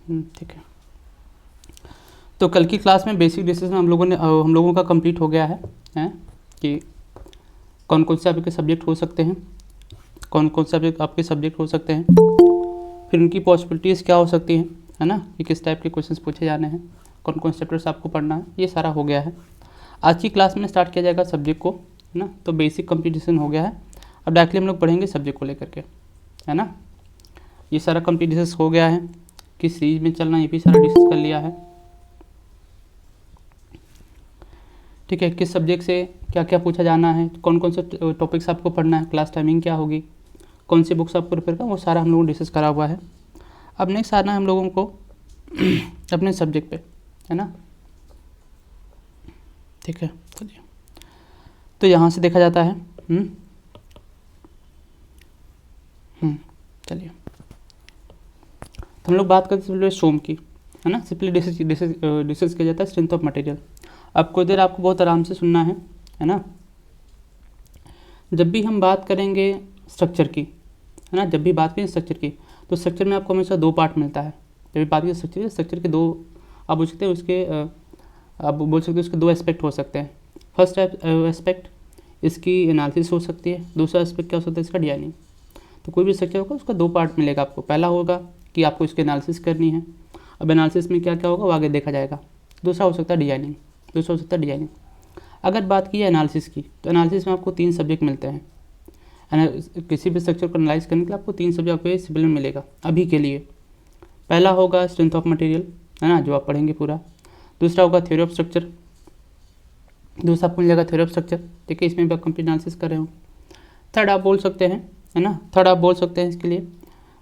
ठीक है। तो कल की क्लास में बेसिक डिस्कशन हम लोगों का कंप्लीट हो गया है कि कौन कौन से आपके सब्जेक्ट हो सकते हैं, कौन कौन से आपके सब्जेक्ट हो सकते हैं, फिर उनकी पॉसिबिलिटीज़ क्या हो सकती हैं, है ना, कि किस टाइप के क्वेश्चंस पूछे जाने हैं, कौन कौन से चैप्टर्स आपको पढ़ना है, ये सारा हो गया है। आज की क्लास में स्टार्ट किया जाएगा सब्जेक्ट को, है ना। तो बेसिक कंप्लीटेशन हो गया है, अब डायरेक्टली हम लोग पढ़ेंगे सब्जेक्ट को लेकर के, है ना। ये सारा कंप्लीटेशन हो गया है, किस सीरीज में चलना ये भी सारा डिस्कस कर लिया है, ठीक है। किस सब्जेक्ट से क्या क्या पूछा जाना है, कौन कौन से टॉपिक्स आपको पढ़ना है, क्लास टाइमिंग क्या होगी, कौन सी बुक्स आपको रेफर करना, वो सारा हम लोगों ने डिस्कस करा हुआ है। अब नेक्स्ट आना है हम लोगों को अपने सब्जेक्ट पे, है ना, ठीक है। चलिए, तो यहाँ से देखा जाता है, चलिए, तो हम लोग बात करते हैं सोम की, है ना। सिंपली डिस्कस किया जाता है स्ट्रेंथ ऑफ मटेरियल। अब कुछ देर आपको बहुत आराम से सुनना है ना। जब भी हम बात करेंगे स्ट्रक्चर की, है ना, जब भी बात करें स्ट्रक्चर की, तो स्ट्रक्चर में आपको हमेशा दो पार्ट मिलता है। जब भी बात करें स्ट्रक्चर के दो, आप बोल सकते हैं उसके दो एस्पेक्ट हो सकते हैं। फर्स्ट एस्पेक्ट इसकी एनालिसिस हो सकती है, दूसरा एस्पेक्ट क्या हो सकता है इसका डिजाइनिंग। तो कोई भी स्ट्रक्चर होगा उसका दो पार्ट मिलेगा आपको। पहला होगा कि आपको इसकी एनालिसिस करनी है, अब एनालिसिस में क्या क्या होगा वो आगे देखा जाएगा। दूसरा हो सकता है डिजाइनिंग, अगर बात की है एनालिसिस की, तो एनालिसिस में आपको 3 सब्जेक्ट मिलते हैं। किसी भी स्ट्रक्चर को एनालाइज करने के लिए आपको 3 सब्जेक्ट आपको सिविल में मिलेगा अभी के लिए। पहला होगा स्ट्रेंथ ऑफ मटेरियल, है ना, जो आप पढ़ेंगे पूरा। दूसरा होगा थ्योरी ऑफ स्ट्रक्चर, दूसरा आपको मिल जाएगा थ्योरी ऑफ स्ट्रक्चर, ठीक है, इसमें भी आप कंप्लीट एनालिसिस कर रहे हो। थर्ड आप बोल सकते हैं, है ना, थर्ड आप बोल सकते हैं इसके लिए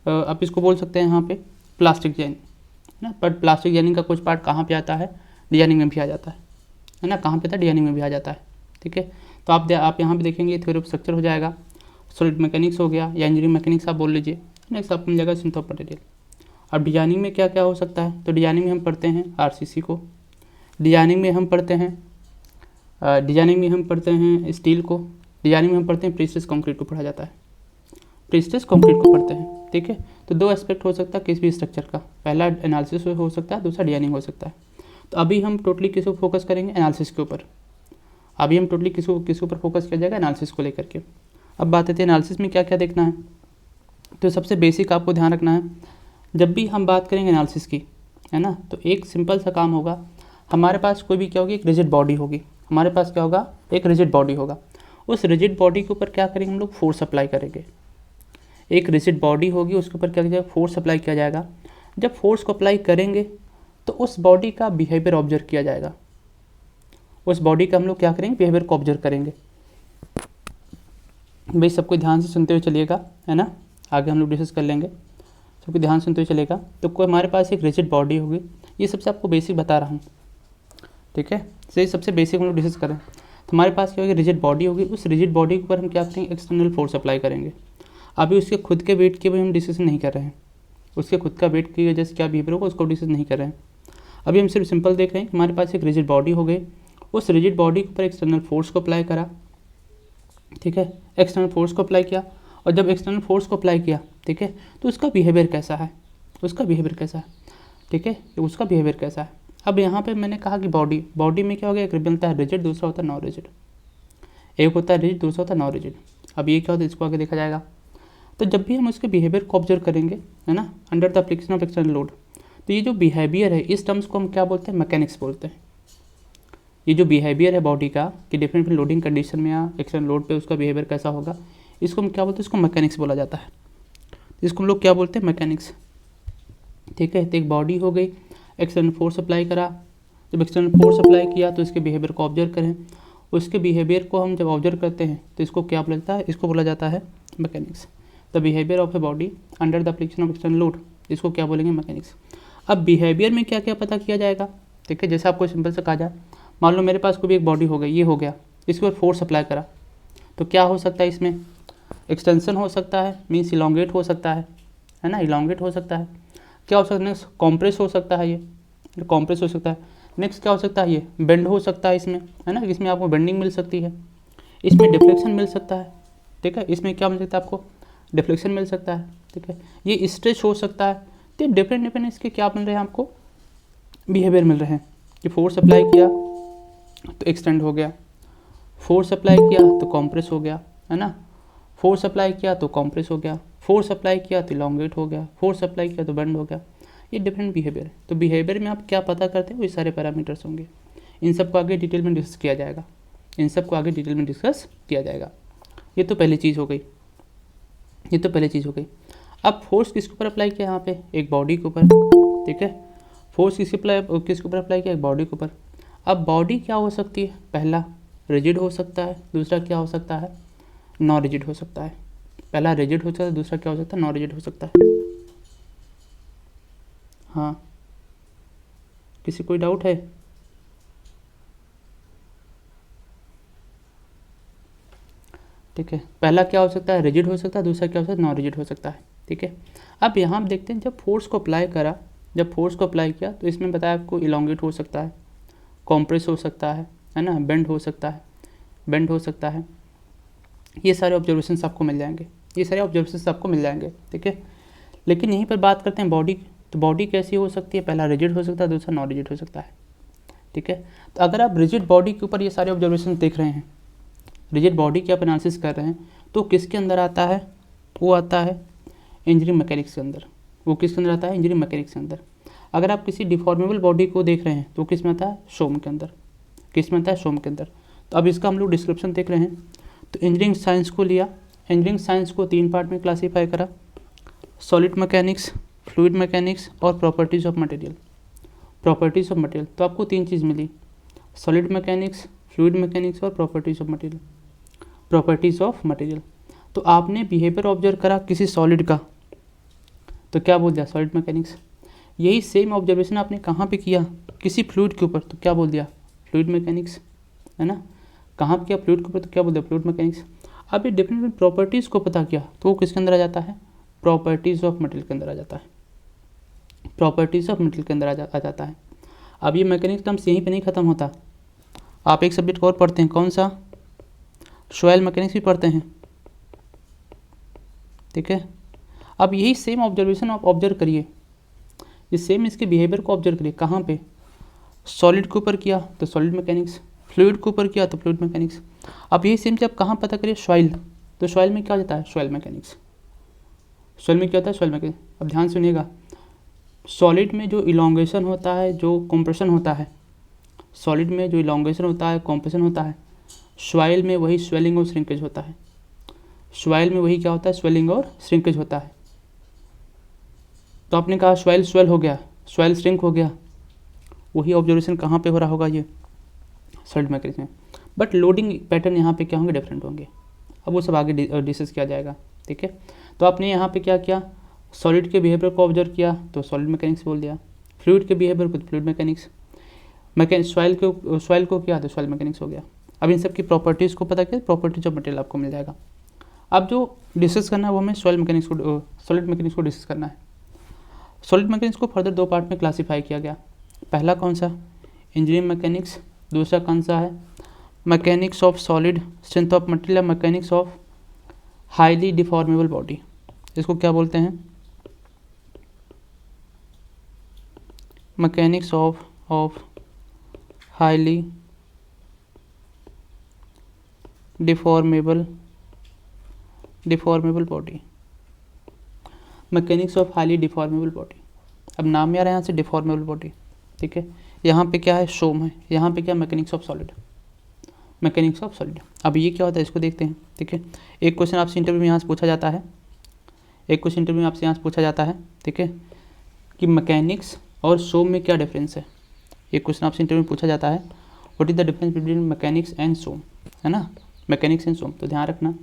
आप इसको बोल सकते हैं यहाँ पे प्लास्टिक डिजाइनिंग, है ना। बट प्लास्टिक डिजाइनिंग का कुछ पार्ट कहाँ पे आता है, डिजाइनिंग में भी आ जाता है ना, कहाँ पे था, डिजाइनिंग में भी आ जाता है, ठीक है। तो आप यहाँ पे देखेंगे थ्योरी ऑफ स्ट्रक्चर हो जाएगा, सॉलिड मैकेनिक्स हो गया या इंजीनियरिंग मैकेनिक्स आप बोल लीजिए। नेक्स्ट आपको मिल जाएगा स्ट्रेंथ ऑफ मटेरियल। अब डिजाइनिंग में क्या क्या हो सकता है, तो डिजाइनिंग में हम पढ़ते हैं आरसीसी को, डिजाइनिंग में हम पढ़ते हैं स्टील को, डिजाइनिंग में हम पढ़ते हैं प्रीस्ट्रेस कंक्रीट को पढ़ा जाता है, प्रीस्ट्रेस कंक्रीट को पढ़ते हैं, ठीक है। तो दो एस्पेक्ट हो सकता है किसी भी स्ट्रक्चर का, पहला एनालिसिस हो सकता है, दूसरा डिजाइनिंग हो सकता है। तो अभी हम टोटली किस को फोकस करेंगे, एनालिसिस के ऊपर। अभी हम टोटली किस ऊपर फोकस किया जाएगा, एनालिसिस को लेकर के। अब बात आती है एनालिसिस में क्या क्या देखना है। तो सबसे बेसिक आपको ध्यान रखना है, जब भी हम बात करेंगे एनालिसिस की, है ना, तो एक सिंपल सा काम होगा, हमारे पास कोई भी क्या होगी, एक रिजिड बॉडी होगी। हमारे पास क्या होगा, एक रिजिड बॉडी होगा। उस रिजिड बॉडी के ऊपर क्या करेंगे हम लोग, फोर्स अप्लाई करेंगे। एक रिजिड बॉडी होगी, उसके ऊपर क्या किया जाएगा, फोर्स अप्लाई किया जाएगा। जब फोर्स को अप्लाई करेंगे तो उस बॉडी का बिहेवियर ऑब्जर्व किया जाएगा। उस बॉडी का हम लोग क्या करेंगे, बिहेवियर को ऑब्जर्व करेंगे। भाई सबको ध्यान से सुनते हुए चलिएगा, है ना, आगे हम लोग डिस्कस कर लेंगे, सबको ध्यान सुनते हुए चलेगा। तो कोई हमारे पास एक रिजिड बॉडी होगी, ये सबसे आपको बेसिक बता रहा हूँ, ठीक है। ये सबसे बेसिक हम लोग डिस्कस करें तो हमारे पास क्या होगी, रिजिड बॉडी होगी। उस रिजिड बॉडी के ऊपर हम क्या करेंगे, एक्सटर्नल फोर्स अप्लाई करेंगे। अभी उसके खुद के वेट की हम डिस्कशन नहीं कर रहे हैं, उसके खुद का वेट की वजह से क्या बिहेवियर होगा उसको डिस्कस नहीं कर रहे हैं। अभी हम सिर्फ सिंपल देख रहे हैं कि हमारे पास एक रिजिड बॉडी हो गई, उस रिजिड बॉडी के ऊपर एक्सटर्नल फोर्स को अप्लाई करा, ठीक है, एक्सटर्नल फोर्स को अप्लाई किया। और जब एक्सटर्नल फोर्स को अप्लाई किया, ठीक है, तो उसका बिहेवियर कैसा है, ठीक है, उसका बिहेवियर कैसा है। अब यहाँ पे मैंने कहा कि बॉडी में क्या हो गया, एक मिलता है रिजिड, दूसरा होता है नॉन रिजिड। एक होता है रिजिड, दूसरा होता है नॉन रिजिड। अब ये क्या होता है, इसको आगे देखा जाएगा। तो जब भी हम उसके बिहेवियर को ऑब्जर्व करेंगे, है ना, under the application of external load, तो ये जो बिहेवियर है, इस टर्म्स को हम क्या बोलते हैं, मैकेनिक्स बोलते हैं। ये जो बिहेवियर है बॉडी का कि डिफरेंट लोडिंग कंडीशन में या एक्सटर्नल लोड पे उसका बिहेवियर कैसा होगा, इसको हम क्या बोलते हैं, इसको मैकेनिक्स बोला जाता है। इसको हम लोग क्या बोलते हैं, मैकेनिक्स, ठीक है। तो एक बॉडी हो गई, एक्सटर्नल फोर्स अप्लाई करा, जब एक्सटर्नल फोर्स अप्लाई किया तो इसके बिहेवियर को ऑब्जर्व करें। उसके बिहेवियर को हम जब ऑब्जर्व करते हैं तो इसको क्या बोलता है, इसको बोला जाता है mechanics. The behaviour of a body under the application of external load, इसको क्या बोलेंगे, मैकेनिक्स। अब बिहेवियर में क्या क्या पता किया जाएगा, ठीक है। जैसे आपको सिंपल से कहा जाए, मान लो मेरे पास कोई भी एक बॉडी हो गई, ये हो गया, इसके ऊपर फोर्स अप्लाई करा, तो क्या हो सकता है, इसमें एक्सटेंशन हो सकता है, मीन्स इलोंगेट हो सकता है ना, इलोंगेट हो सकता है। क्या हो सकता है, नेक्स्ट कॉम्प्रेस हो सकता है, ये कॉम्प्रेस हो सकता है। नेक्स्ट क्या हो सकता है, ये बेंड हो सकता है इसमें, है ना, इसमें आपको बेंडिंग मिल सकती है, इसमें डिफ्लेक्शन मिल सकता है, ठीक है, इसमें क्या मिल सकता है आपको, डिफ्लेक्शन मिल सकता है, ठीक है। ये स्ट्रेच हो सकता है, तो डिफरेंट डिफरेंट इसके क्या मिल रहे हैं आपको, बिहेवियर मिल रहे हैं कि फोर्स अप्लाई किया तो एक्सटेंड हो गया, फोर्स अप्लाई किया तो कॉम्प्रेस हो गया, है ना, फोर्स अप्लाई किया तो कॉम्प्रेस हो गया, फोर्स अप्लाई किया तो इलॉन्गेट हो गया, फोर्स अप्लाई किया तो बेंड हो गया। ये डिफरेंट बिहेवियर है। तो बिहेवियर में आप क्या पता करते हैं, वो सारे पैरामीटर्स होंगे। इन सबको आगे डिटेल में डिस्कस किया जाएगा, इन सबको आगे डिटेल में डिस्कस किया जाएगा। ये तो पहली चीज़ हो गई, ये तो पहली चीज़ हो गई। अब फोर्स किसके ऊपर अप्लाई किया, यहाँ पे एक बॉडी के ऊपर, ठीक है। फोर्स किसके ऊपर अप्लाई किया, एक बॉडी के ऊपर। अब बॉडी क्या हो सकती है, पहला रिजिड हो सकता है, दूसरा क्या हो सकता है, नॉन रिजिड हो सकता है। पहला रिजिड हो सकता है, दूसरा क्या हो सकता है, नॉन रिजिड हो सकता है। हाँ, किसी कोई डाउट है? ठीक है, पहला क्या हो सकता है, रिजिड हो सकता है, दूसरा क्या हो सकता है, नॉन रिजिड हो सकता है। ठीक है, अब यहाँ हम देखते हैं जब फोर्स को अप्लाई करा, जब फोर्स को अप्लाई किया तो इसमें बताया आपको इलॉन्गेट हो सकता है, कॉम्प्रेस हो सकता है ना, बेंड हो सकता है, बेंड हो सकता है। ये सारे ऑब्जर्वेशंस आपको मिल जाएंगे, ये सारे ऑब्जर्वेशंस आपको मिल जाएंगे। ठीक है, लेकिन यहीं पर बात करते हैं बॉडी की। तो बॉडी कैसी हो सकती है, पहला रिजिड हो सकता है, दूसरा नॉन रिजिड हो सकता है। ठीक है, तो अगर आप रिजिड बॉडी के ऊपर ये सारे ऑब्जर्वेशन देख रहे हैं, रिजिड बॉडी की आप एनालिसिस कर रहे हैं, तो किसके अंदर आता है, वो आता है इंजीनियरिंग मैकेनिक्स के अंदर। वो किसके अंदर आता है, इंजीनियरिंग मैकेनिक्स के अंदर। अगर आप किसी डिफॉर्मेबल बॉडी को देख रहे हैं तो किस में आता है, शोम के अंदर। किस में आता है, शोम के अंदर। तो अब इसका हम लोग डिस्क्रिप्शन देख रहे हैं। तो इंजीनियरिंग साइंस को लिया, इंजीनियरिंग साइंस को 3 पार्ट में क्लासीफाई करा, सॉलिड मैकेनिक्स, फ्लूइड मैकेनिक्स और properties of material. Properties of material, तो आपको 3 चीज़ मिली, सॉलिड मैकेनिक्स, फ्लूइड मैकेनिक्स और properties of material. Properties of material, तो आपने बिहेवियर ऑब्जर्व करा किसी सॉलिड का, तो क्या बोल दिया, सॉलिड मैकेनिक्स। यही सेम ऑब्जर्वेशन आपने कहाँ पे किया, किसी फ्लूइड के ऊपर, तो क्या बोल दिया, फ्लूइड मैकेनिक्स, है ना। कहाँ पे किया, फ्लूइड के ऊपर, तो क्या बोल दिया, फ्लूइड मैकेनिक्स। अब ये डिफरेंट प्रॉपर्टीज़ को पता किया तो वो किसके अंदर आ जाता है, प्रॉपर्टीज़ ऑफ मटेरियल के अंदर आ जाता है, प्रॉपर्टीज़ ऑफ मटेरियल के अंदर आ जाता है। अब ये मैकेनिक्स टर्म्स यहीं पे नहीं ख़त्म होता, आप एक सब्जेक्ट और पढ़ते हैं, कौन सा, सॉइल मैकेनिक्स भी पढ़ते हैं। ठीक है, अब यही सेम ऑब्जर्वेशन आप ऑब्जर्व करिए, ये सेम इसके बिहेवियर को ऑब्जर्व करिए। कहाँ पे, सॉलिड के ऊपर किया तो सॉलिड मैकेनिक्स, फ्लूइड के ऊपर किया तो फ्लूइड मैकेनिक्स। अब यही सेम जब कहाँ पता करिए, सॉइल, तो सॉइल में क्या हो जाता है, सॉइल मैकेनिक्स। सॉइल में क्या होता है, सॉइल मैकेनिक्स। अब ध्यान सुनिएगा, सॉलिड में जो इलॉन्गेशन होता है, जो कॉम्प्रेशन होता है, सॉलिड में जो इलॉन्गेशन होता है, कॉम्प्रेशन होता है, सॉइल में वही स्वेलिंग और श्रिंकेज होता है। सॉइल में वही क्या होता है, स्वेलिंग और श्रिंकेज होता है। तो आपने कहा सॉइल स्वेल हो गया, सॉइल श्रिंक हो गया, वही ऑब्जर्वेशन कहाँ पे हो रहा होगा, ये सॉलिड मैकेनिक्स में। बट लोडिंग पैटर्न यहाँ पे क्या होंगे, डिफरेंट होंगे। अब वो सब आगे डिस्कस किया जाएगा। ठीक है, तो आपने यहाँ पे क्या किया, सॉलिड के बिहेवियर को ऑब्जर्व किया तो सॉलिड मैकेनिक्स बोल दिया, फ्लूइड के बिहेवियर को तो फ्लूइड मैकेनिक्स, सॉइल को किया तो सॉइल मैकेनिक्स हो गया। अब इन सब की प्रॉपर्टीज़ को पता किया, प्रॉपर्टीज ऑफ मटेरियल आपको मिल जाएगा। अब जो डिस्कस करना है वो हमें सॉलिड मैकेनिक्स को डिस्कस करना है। सॉलिड मैकेनिक्स को फर्दर 2 पार्ट में क्लासीफाई किया गया। पहला कौन सा, इंजीनियरिंग मैकेनिक्स, दूसरा कौन सा है, mechanics of solid strength of material, mechanics of highly deformable body. इसको क्या बोलते हैं, mechanics of highly deformable body, mechanics of highly deformable body. अब नाम में आ रहा है यहाँ से डिफॉर्मेबल बॉडी। ठीक है, यहाँ पे क्या है, शोम है, यहाँ पे क्या, mechanics of solid, mechanics of solid. अब ये क्या होता है, इसको देखते हैं। ठीक है, एक क्वेश्चन आपसे इंटरव्यू में यहाँ से पूछा जाता है, एक क्वेश्चन इंटरव्यू में आपसे यहाँ से पूछा जाता है। ठीक है, कि मैकेनिक्स और शोम में क्या डिफरेंस है। एक क्वेश्चन आपसे इंटरव्यू में पूछा जाता है, what is the difference between mechanics and Shome, है ना, मैकेनिक्स एंड शोम। तो ध्यान रखना,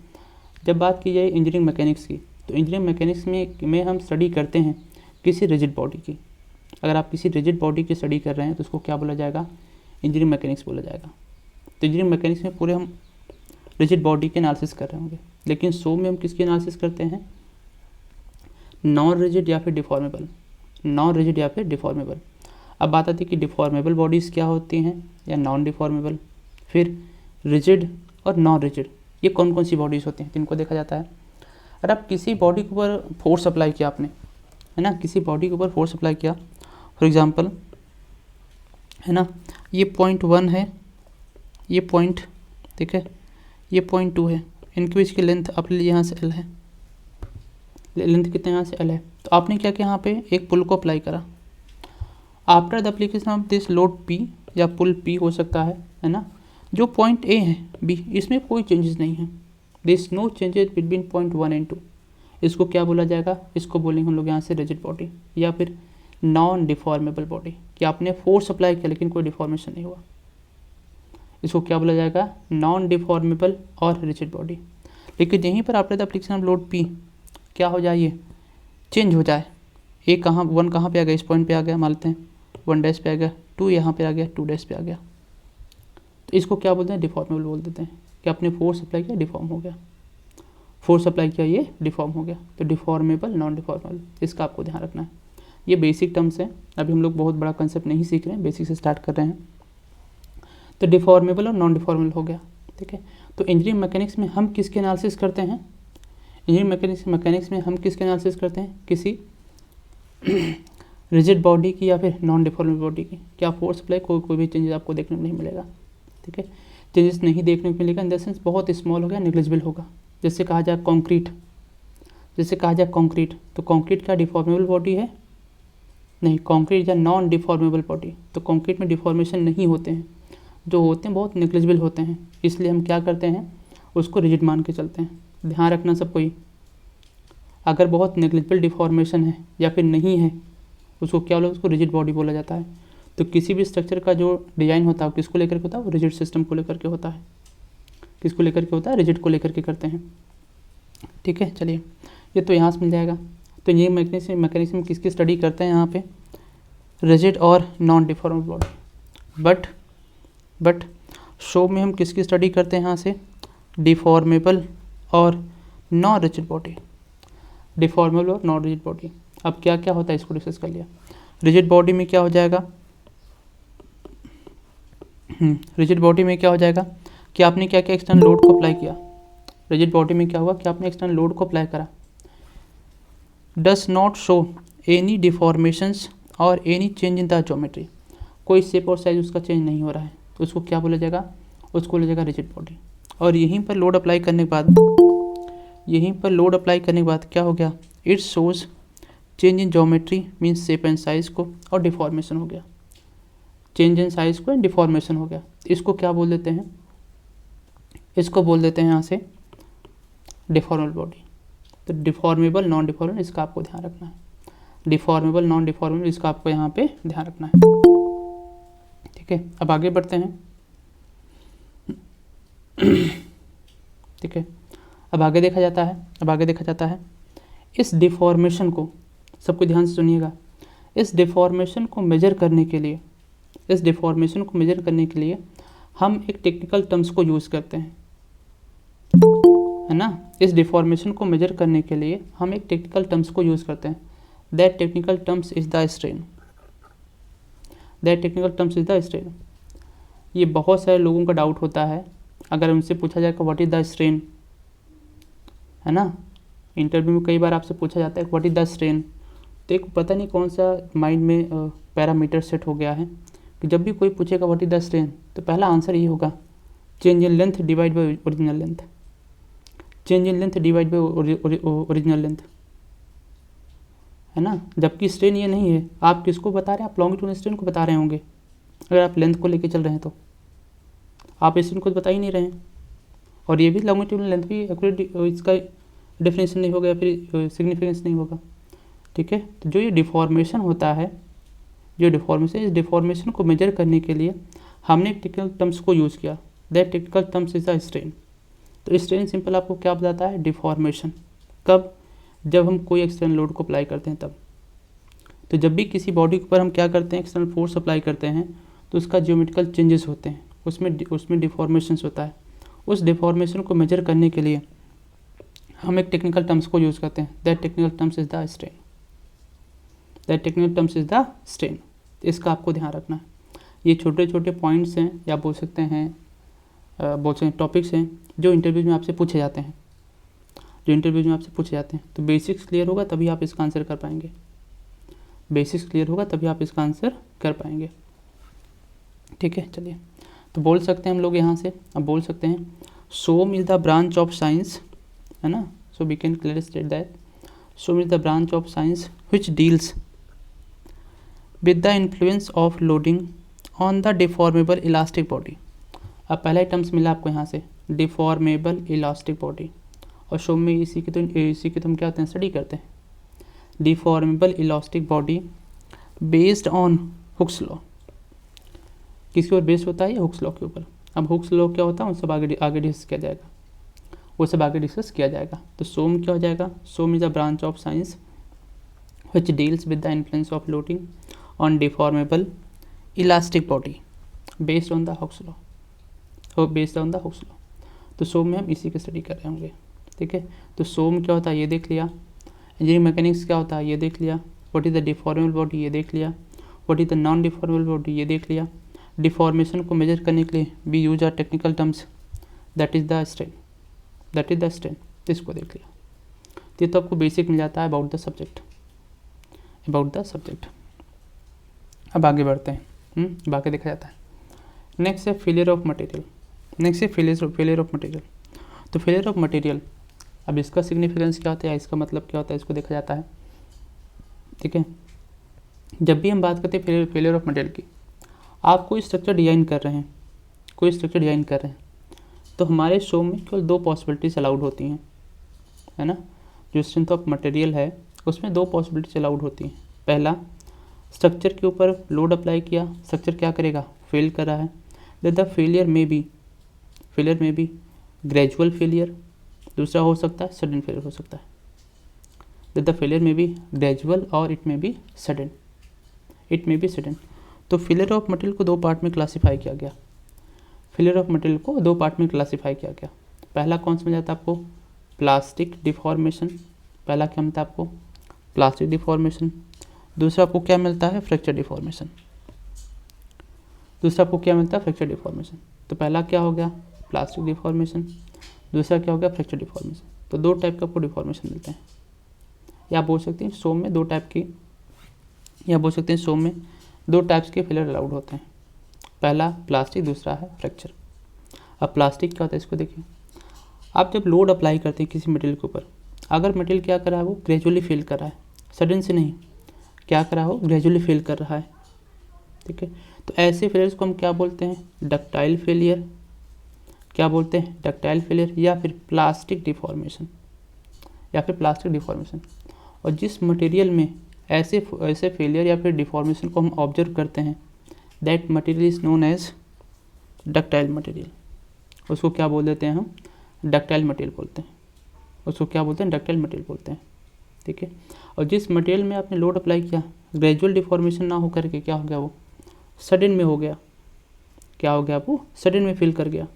जब बात की जाए इंजीनियरिंग मैकेनिक्स की, तो इंजीनियरिंग मैकेनिक्स में हम स्टडी करते हैं किसी रिजिड बॉडी की। अगर आप किसी रिजिड बॉडी की स्टडी कर रहे हैं तो उसको क्या बोला जाएगा, इंजीनियरिंग मैकेनिक्स बोला जाएगा। तो इंजीनियरिंग मैकेनिक्स में पूरे हम रिजिड बॉडी के एनालिसिस कर रहे होंगे, लेकिन शो में हम किसकी एनालिसिस करते हैं, नॉन रिजिड या फिर डिफॉर्मेबल, नॉन रिजिड या फिर डिफॉर्मेबल। अब बात आती है कि डिफॉर्मेबल बॉडीज़ क्या होती हैं या नॉन डिफॉर्मेबल, फिर रिजिड और नॉन रिजिड, ये कौन कौन सी बॉडीज़ होती हैं जिनको देखा जाता है। अगर आप किसी बॉडी के ऊपर फोर्स अप्लाई किया आपने, है ना, किसी बॉडी के ऊपर फोर्स अप्लाई किया, फॉर एग्जांपल है ना, ये पॉइंट 1 है, ये पॉइंट, ठीक है, ये पॉइंट 2 है, इनके बीच की लेंथ आप ले यहाँ से L है, लेंथ कितने यहाँ से L है। तो आपने क्या किया, यहाँ पे एक पुल को अप्लाई करा। After the application of this load P या पुल P हो सकता है ना, जो पॉइंट A है B, इसमें कोई चेंजेस नहीं है, this no changes between point 1 and 2। इसको क्या बोला जाएगा, इसको बोलेंगे हम लोग यहाँ से रिजिड बॉडी या फिर नॉन डिफॉर्मेबल बॉडी, कि आपने फोर्स अप्लाई किया लेकिन कोई डिफॉर्मेशन नहीं हुआ, इसको क्या बोला जाएगा, नॉन डिफॉर्मेबल और रिजिड बॉडी। लेकिन यहीं पर after the application of load P क्या हो जाए, ये चेंज हो जाए, ए कहाँ 1 कहाँ पे आ गया, इस पॉइंट पे आ गया, मानते हैं 1 डैश पे आ गया, 2 यहाँ पे आ गया, 2 डैश पे आ गया, तो इसको क्या बोलते हैं, डिफॉर्मेबल बोल देते हैं, कि आपने फोर्स अप्लाई किया डिफॉर्म हो गया, फोर्स अप्लाई किया ये डिफॉर्म हो गया। तो डिफॉर्मेबल नॉन डिफॉर्मेबल, इसका आपको ध्यान रखना है। ये बेसिक टर्म्स हैं, अभी हम लोग बहुत बड़ा कंसेप्ट नहीं सीख रहे हैं, बेसिक से स्टार्ट कर रहे हैं। तो डिफॉर्मेबल और नॉन डिफॉर्मेबल हो गया, ठीक है। तो इंजीनियरिंग मैकेनिक्स में हम किसके एनालिसिस करते हैं, इंजीनियरिंग मैकेनिक्स में हम किसके एनालिसिस करते हैं, किसी रिजिड बॉडी की या फिर नॉन डिफॉर्मेबल बॉडी की। क्या फोर्स अप्लाई, कोई भी चेंजेस आपको देखने को नहीं मिलेगा, ठीक है। चेंजेस नहीं देखने को मिलेगा इन द सेंस बहुत स्मॉल होगा, नेग्लिजिबल होगा। जैसे कहा जाए कंक्रीट, जैसे कहा जाए कंक्रीट, तो कंक्रीट क्या डिफॉर्मेबल बॉडी है, नहीं, कंक्रीट या नॉन डिफॉर्मेबल बॉडी। तो कंक्रीट में डिफॉर्मेशन नहीं होते हैं, जो होते हैं बहुत नेग्लिजिबल होते हैं, इसलिए हम क्या करते हैं, उसको रिजिड मान के चलते हैं। ध्यान रखना सब कोई, अगर बहुत नेग्लिजिबल डिफॉर्मेशन है या फिर नहीं है, उसको क्या बोला, उसको रिजिड बॉडी बोला जाता है। तो किसी भी स्ट्रक्चर का जो डिजाइन होता है वो किसको लेकर के होता है, वो रिजिड सिस्टम को लेकर के होता है। किसको लेकर के होता है, रिजिड को लेकर के करते हैं, ठीक है। चलिए, ये तो यहाँ से मिल जाएगा। तो ये मैकेनिज्म किसकी स्टडी करते हैं यहाँ पे, रिजिड और non deformable body. But show में हम किसकी स्टडी करते हैं यहाँ से, डिफॉर्मेबल और नॉन रिजिड बॉडी, डिफॉर्मेबल और नॉन रिजिड बॉडी। अब क्या क्या होता है इसको डिस्कस कर लिया। रिजिड बॉडी में क्या हो जाएगा, रिजिड बॉडी में क्या हो जाएगा कि आपने क्या क्या एक्सटर्नल लोड को अप्लाई किया। रिजिड बॉडी में क्या हुआ कि आपने एक्सटर्नल लोड को अप्लाई करा, does not show any deformations और any change in the geometry, कोई शेप और साइज उसका चेंज नहीं हो रहा है, तो उसको क्या बोला जाएगा, उसको बोला जाएगा रिजिड बॉडी। और यहीं पर लोड अप्लाई करने के बाद, यहीं पर लोड अप्लाई करने के बाद क्या हो गया, it shows change in geometry means shape and size को, और डिफॉर्मेशन हो गया, चेंज इन साइज को एंड डिफॉर्मेशन हो गया। इसको क्या बोल देते हैं, इसको बोल देते हैं यहाँ से डिफॉर्मेबल बॉडी। तो डिफॉर्मेबल नॉन डिफॉर्मेबल, इसका आपको ध्यान रखना है, डिफॉर्मेबल नॉन डिफॉर्मेबल, इसका आपको यहाँ पे ध्यान रखना है, ठीक है। अब आगे बढ़ते हैं, ठीक है। अब आगे देखा जाता है, इस डिफॉर्मेशन को, सबको ध्यान से सुनिएगा, इस डिफॉर्मेशन को मेजर करने के लिए, हम एक टेक्निकल टर्म्स को यूज़ करते हैं, है ना। इस डिफॉर्मेशन को मेजर करने के लिए हम एक टेक्निकल टर्म्स को यूज़ करते हैं, that technical terms is the strain, ये बहुत सारे लोगों का डाउट होता है, अगर उनसे पूछा जाए कि व्हाट इज़ द स्ट्रेन, है ना, इंटरव्यू में कई बार आपसे पूछा जाता है व्हाट इज़ द स्ट्रेन, तो एक पता नहीं कौन सा माइंड में पैरामीटर सेट हो गया है कि जब भी कोई पूछेगा व्हाट इज़ द स्ट्रेन, तो पहला आंसर ये होगा, change in length divide by original length, change in length divide by original length, है ना। जबकि स्ट्रेन ये नहीं है, आप किसको बता रहे हैं, आप लॉन्गिट्यूडनल स्ट्रेन को बता रहे होंगे, अगर आप लेंथ को लेके चल रहे हैं तो आप स्ट्रेन को बता ही नहीं रहे हैं, और ये भी लॉन्गिट्यूडनल लेंथ भी एक्यूरेट इसका डेफिनेशन नहीं होगा या फिर सिग्निफिकेंस नहीं होगा, ठीक है। तो जो ये डिफॉर्मेशन होता है, इस डिफॉर्मेशन को मेजर करने के लिए हमने एक टेक्निकल टर्म्स को यूज़ किया, that technical terms is the strain. तो स्ट्रेन सिंपल आपको क्या बताता है, डिफॉर्मेशन, कब, जब हम कोई एक्सटर्नल लोड को अप्लाई करते हैं तब। तो जब भी किसी बॉडी के ऊपर हम क्या करते हैं, एक्सटर्नल फोर्स अप्लाई करते हैं, तो उसका ज्योमेट्रिकल चेंजेस होते हैं, उसमें डिफॉर्मेशंस होता है। उस डिफॉर्मेशन को मेजर करने के लिए हम एक टेक्निकल टर्म्स को यूज़ करते हैं, that technical terms is the strain, इसका आपको ध्यान रखना है। ये छोटे छोटे पॉइंट्स हैं, या बोल सकते हैं टॉपिक्स हैं, जो इंटरव्यू में आपसे पूछे जाते हैं, तो बेसिक्स क्लियर होगा तभी आप इसका आंसर कर पाएंगे, बेसिक्स क्लियर होगा तभी आप इसका आंसर कर पाएंगे। ठीक है, चलिए तो बोल सकते हैं हम लोग यहाँ से, अब बोल सकते हैं SOM is the branch of science, है ना। So we can clearly state that SOM is the branch of science which deals with the influence of loading on the deformable elastic body. अब पहला ही टर्म्स मिला आपको यहाँ से, deformable elastic body, और सोम में इसी की तो हम क्या होते हैं, स्टडी करते हैं। Deformable elastic body based on Hooke's law, किसके ऊपर बेस्ड होता है, ये हुक्स लॉ के ऊपर। अब हुक्स लॉ क्या होता है उन सब आगे डिस्कस किया जाएगा, वो सब आगे डिस्कस किया जाएगा। तो सोम क्या हो जाएगा, SOM is a branch of science which deals with the influence of loading on deformable elastic body based on the Hooke's law, based on the Hooke's law. तो सोम में हम इसी की स्टडी कर रहे होंगे। ठीक है, तो सोम क्या होता है ये देख लिया, इंजीनियरिंग मैकेनिक्स क्या होता है ये देख लिया, what is the deformable body ये देख लिया, what is the non deformable body ये देख लिया। डिफॉर्मेशन को मेजर करने के लिए we use our technical terms, that is the strain, that is the strain, इसको देख लिया। ये तो आपको बेसिक मिल जाता है about the subject, about the subject. अब आगे बढ़ते हैं, बाकी देखा जाता है। नेक्स्ट है फेलियर ऑफ मटेरियल, नेक्स्ट है फेलियर ऑफ मटेरियल। तो फेलियर ऑफ मटेरियल, अब इसका सिग्निफिकेंस क्या होता है, इसका मतलब क्या होता है, इसको देखा जाता है। ठीक है, जब भी हम बात करते हैं फेलियर ऑफ मटेरियल की, आप कोई स्ट्रक्चर डिजाइन कर रहे हैं, कोई स्ट्रक्चर डिजाइन कर रहे हैं, तो हमारे शो में केवल दो पॉसिबिलिटीज अलाउड होती हैं, है ना। जो स्ट्रेंथ ऑफ मटेरियल है उसमें दो पॉसिबिलिटीज अलाउड होती हैं। पहला, स्ट्रक्चर के ऊपर लोड अप्लाई किया, स्ट्रक्चर क्या करेगा, फेल कर रहा है, द फेलियर में भी ग्रेजुअल फेलियर, दूसरा हो सकता है सडन फेलियर हो सकता है। द फेलियर में भी ग्रेजुअल और इट में भी सडन, तो फेलियर ऑफ मटेरियल को दो पार्ट में क्लासीफाई किया गया, पहला कौन सा मिल जाता है आपको, प्लास्टिक डिफॉर्मेशन, पहला क्या मिलता है आपको, प्लास्टिक डिफॉर्मेशन। दूसरा आपको क्या मिलता है, फ्रैक्चर डिफॉर्मेशन, तो पहला क्या हो गया, प्लास्टिक डिफॉर्मेशन, दूसरा क्या हो गया, फ्रैक्चर डिफॉर्मेशन। तो दो टाइप का आपको डिफॉर्मेशन मिलते हैं, या बोल सकते हैं सोम में दो टाइप की, या बोल सकते हैं सोम में दो टाइप्स के फेलियर अलाउड होते हैं, पहला प्लास्टिक, दूसरा है फ्रैक्चर। अब प्लास्टिक क्या होता है इसको देखिए, आप जब लोड अप्लाई करते हैं किसी मटेरियल के ऊपर, अगर मटेरियल क्या कर रहा है, वो ग्रेजुअली फेल कर रहा है, सडन से नहीं, क्या कर रहा है वो ग्रेजुअली फेल कर रहा है। ठीक है, तो ऐसे फेलियर्स को हम क्या बोलते हैं, डक्टाइल फेलियर, क्या बोलते हैं, डक्टाइल फेलियर, या फिर प्लास्टिक डिफॉर्मेशन, और जिस मटेरियल में ऐसे फेलियर या फिर डिफॉर्मेशन को हम ऑब्जर्व करते हैं, that material is known as ductile material, उसको क्या बोल देते हैं हम, डक्टाइल मटेरियल बोलते हैं, ठीक है। और जिस मटेरियल में आपने लोड अप्लाई किया, ग्रेजुअल डिफॉर्मेशन ना हो करके क्या हो गया, वो सडन में हो गया, क्या हो गया, वो सडन में फेल कर गया,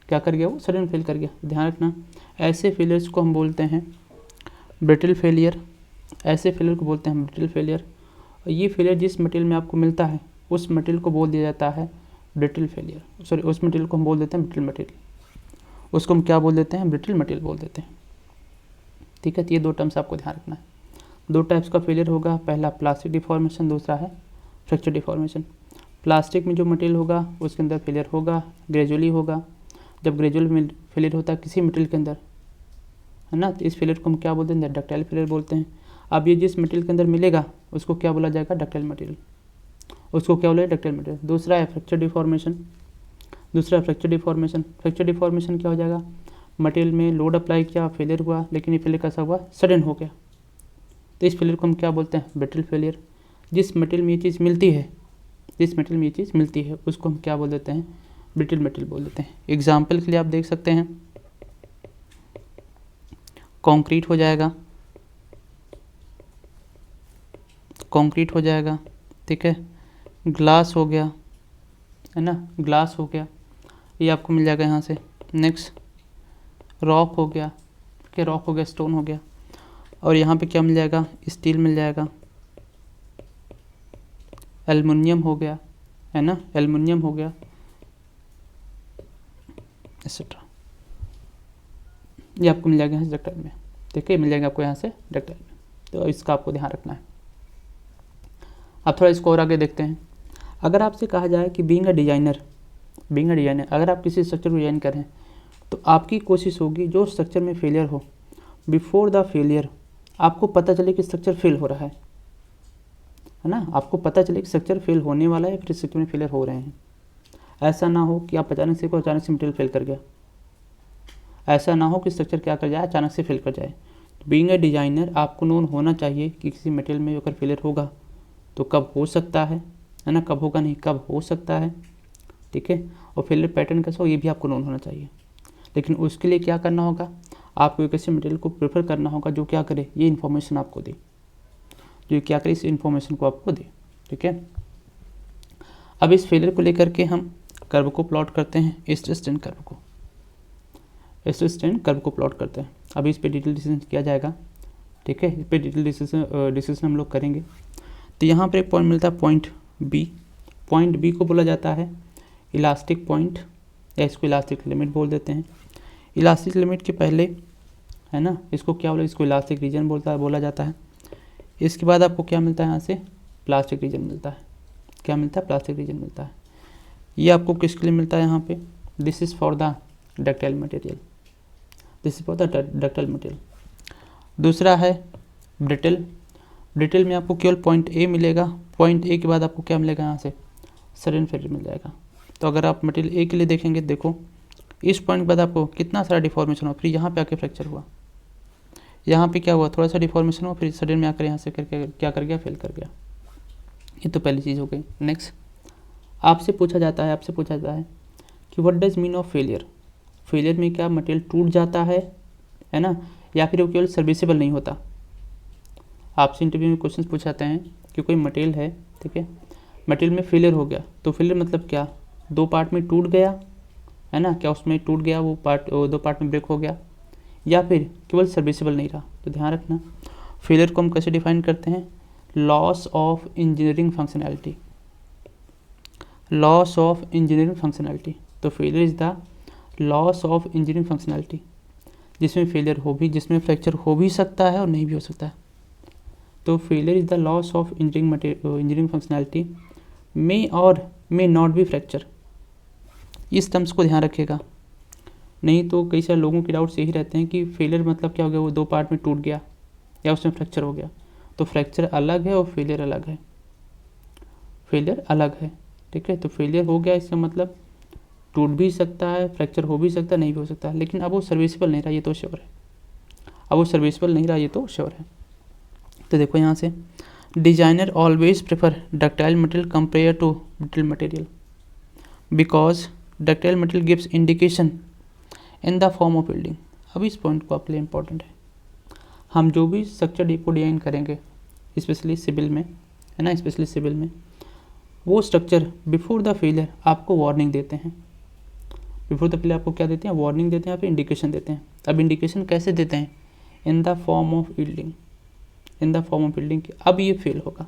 क्या कर गया, वो सडन फेल कर गया। ध्यान रखना, ऐसे फेलियर्स को हम बोलते हैं ब्रिटल फेलियर, और ये फेलियर जिस मटेरियल में आपको मिलता है उस मटेरियल को बोल दिया जाता है ब्रिटल फेलियर, सॉरी उस मटेरियल को हम बोल देते हैं ब्रिटल मटेरियल, उसको हम क्या बोल देते हैं, ब्रिटल मटेरियल बोल देते हैं। ठीक है, तो ये दो टर्म्स आपको ध्यान रखना है। दो टाइप्स का फेलियर होगा, पहला प्लास्टिक डिफॉर्मेशन, दूसरा है फ्रैक्चर डिफॉर्मेशन। प्लास्टिक में जो मटेरियल होगा उसके अंदर फेलियर होगा, ग्रेजुअली होगा। जब ग्रेजुअल फेलियर होता है किसी मटेरियल के अंदर, है ना, तो इस फेलियर को हम क्या बोलते हैं, डक्टाइल फेलियर बोलते हैं। अब ये जिस मटेरियल के अंदर मिलेगा उसको क्या बोला जाएगा, डक्टाइल मटेरियल, दूसरा है फ्रैक्चर डिफॉर्मेशन, क्या हो जाएगा, मटेरियल में लोड अप्लाई किया, फेलियर हुआ, लेकिन ये फेलियर कैसा हुआ, सडन हो गया, तो इस फेलियर को हम क्या बोलते हैं, ब्रिटल फेलियर। जिस मटेरियल में ये चीज़ मिलती है उसको हम क्या बोल देते हैं, ब्रिटल मटेरियल बोल देते हैं। एग्जाम्पल के लिए आप देख सकते हैं, कंक्रीट हो जाएगा, ठीक है, ग्लास हो गया, है ना, ये आपको मिल जाएगा यहाँ से। नेक्स्ट रॉक हो गया, स्टोन हो गया, और यहाँ पे क्या मिल जाएगा, स्टील मिल जाएगा, एल्युमिनियम हो गया, है ना, एक्सेट्रा, ये आपको मिल जाएगा यहाँ से डक्टाइल में। ठीक है, मिल जाएगा आपको यहाँ से डक्टाइल में, तो इसका आपको ध्यान रखना है। अब थोड़ा इसको और आगे देखते हैं। अगर आपसे कहा जाए कि बीइंग अ डिज़ाइनर अगर आप किसी स्ट्रक्चर को डिज़ाइन कर रहे हैं तो आपकी कोशिश होगी जो स्ट्रक्चर में फेलियर हो, बिफोर द फेलियर आपको पता चले कि स्ट्रक्चर फेल हो रहा है ना, आपको पता चले कि स्ट्रक्चर फेल होने वाला है, फिर स्ट्रक्चर में फेलियर हो रहे हैं। ऐसा ना हो कि आप अचानक से मटेरियल फेल कर गया, ऐसा ना हो कि स्ट्रक्चर क्या कर जाए, अचानक से फेल कर जाए। तो बीइंग अ डिज़ाइनर आपको नोन होना चाहिए कि किसी मटेरियल में अगर फेलियर होगा तो कब हो सकता है ना, कब होगा नहीं, कब हो सकता है, ठीक है। और फेलियर पैटर्न कैसा हो ये भी आपको नोन होना चाहिए। लेकिन उसके लिए क्या करना होगा, आपको एक ऐसे मटेरियल को प्रेफर करना होगा जो क्या करे, ये इन्फॉर्मेशन आपको दे, जो क्या करे इस इन्फॉर्मेशन को आपको दे, ठीक है। अब इस फेलियर को लेकर के हम कर्व को प्लॉट करते हैं, स्ट्रेस स्ट्रेन कर्व को प्लॉट करते हैं। अभी इस पे डिटेल डिस्कशन किया जाएगा, ठीक है, इस पे डिटेल डिस्कशन हम लोग करेंगे। तो यहाँ पर एक पॉइंट मिलता है पॉइंट बी को बोला जाता है इलास्टिक पॉइंट, या इसको इलास्टिक लिमिट बोल देते हैं। इलास्टिक लिमिट के पहले है ना, इसको क्या बोला, इसको इलास्टिक रीजन बोला जाता है। इसके बाद आपको क्या मिलता है, यहाँ से प्लास्टिक रीजन मिलता है। क्या मिलता है, प्लास्टिक रीजन मिलता है। ये आपको किसके लिए मिलता है, यहाँ पे this is for the ductile material, दूसरा है ब्रिटल में आपको केवल पॉइंट ए मिलेगा। पॉइंट ए के बाद आपको क्या मिलेगा, यहाँ से सडन फेलियर मिल जाएगा। तो अगर आप मटेरियल ए के लिए देखेंगे, देखो इस पॉइंट के बाद आपको कितना सारा डिफॉर्मेशन हुआ, फिर यहाँ पे आके फ्रैक्चर हुआ, यहाँ पे क्या हुआ, थोड़ा सा डिफॉर्मेशन हुआ, फिर सडन में आकर यहाँ से करके क्या कर गया, फेल कर गया। ये तो पहली चीज़ हो गई। नेक्स्ट आपसे पूछा जाता है कि what does mean of failure में क्या मटेरियल टूट जाता है ना, या फिर वो केवल सर्विसेबल नहीं होता। आपसे इंटरव्यू में क्वेश्चन पूछाते हैं कि कोई मटेरियल है, ठीक है, मटेरियल में फेलियर हो गया, तो फेलियर मतलब क्या, दो पार्ट में टूट गया है ना, क्या उसमें टूट गया वो पार्ट, दो पार्ट में ब्रेक हो गया, या फिर केवल सर्विसेबल नहीं रहा। तो ध्यान रखना फेलियर को हम कैसे डिफाइन करते हैं, लॉस ऑफ इंजीनियरिंग फंक्शनैलिटी। तो failure is the loss of engineering functionality, जिसमें फेलियर हो भी, जिसमें फ्रैक्चर हो भी सकता है और नहीं भी हो सकता है। तो failure is the loss of engineering functionality may और मे नॉट बी फ्रैक्चर। इस टर्म्स को ध्यान रखिएगा, नहीं तो कई सारे लोगों के डाउट्स यही रहते हैं कि फेलियर मतलब क्या हो गया, वो दो पार्ट में टूट गया या उसमें फ्रैक्चर हो गया। तो फ्रैक्चर अलग है और फेलियर अलग है, ठीक है। तो फेलियर हो गया इसका मतलब टूट भी सकता है, फ्रैक्चर हो भी सकता है, नहीं भी हो सकता है, लेकिन अब वो सर्विसेबल नहीं रहा, ये तो श्योर है। तो देखो यहाँ से designer always prefer ductile material compare to brittle material because ductile material gives indication in the form of building. अब इस पॉइंट को आपके लिए इंपॉर्टेंट है, हम जो भी स्ट्रक्चर को डिजाइन करेंगे स्पेशली सिविल में, है ना, स्पेशली सिविल में, वो स्ट्रक्चर बिफोर द फेलियर आपको वार्निंग देते हैं। बिफोर द फेलियर आपको क्या देते हैं, वार्निंग देते हैं, या फिर इंडिकेशन देते हैं। अब इंडिकेशन कैसे देते हैं, इन द फॉर्म ऑफ बिल्डिंग, कि अब ये फेल होगा,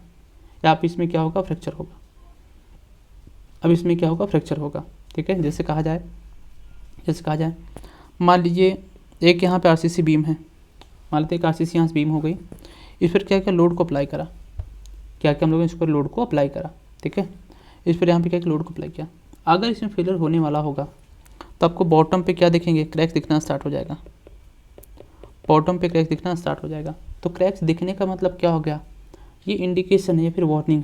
या आप इसमें क्या होगा, फ्रैक्चर होगा, ठीक है। जैसे कहा जाए मान लीजिए एक यहाँ पे आरसीसी बीम है, मान लेते हैं कि आरसीसी यहाँ से बीम हो गई, इस पर क्या लोड को अप्लाई करा, हम लोगों ने इस पर लोड को अप्लाई करा, ठीक है। इस पर यहाँ पे क्या लोड को अप्लाई किया, अगर इसमें फेलियर होने वाला होगा तो आपको बॉटम पे क्या दिखेंगे, क्रैक्स दिखना स्टार्ट हो जाएगा। तो क्रैक्स दिखने का मतलब क्या हो गया, ये इंडिकेशन है या फिर वार्निंग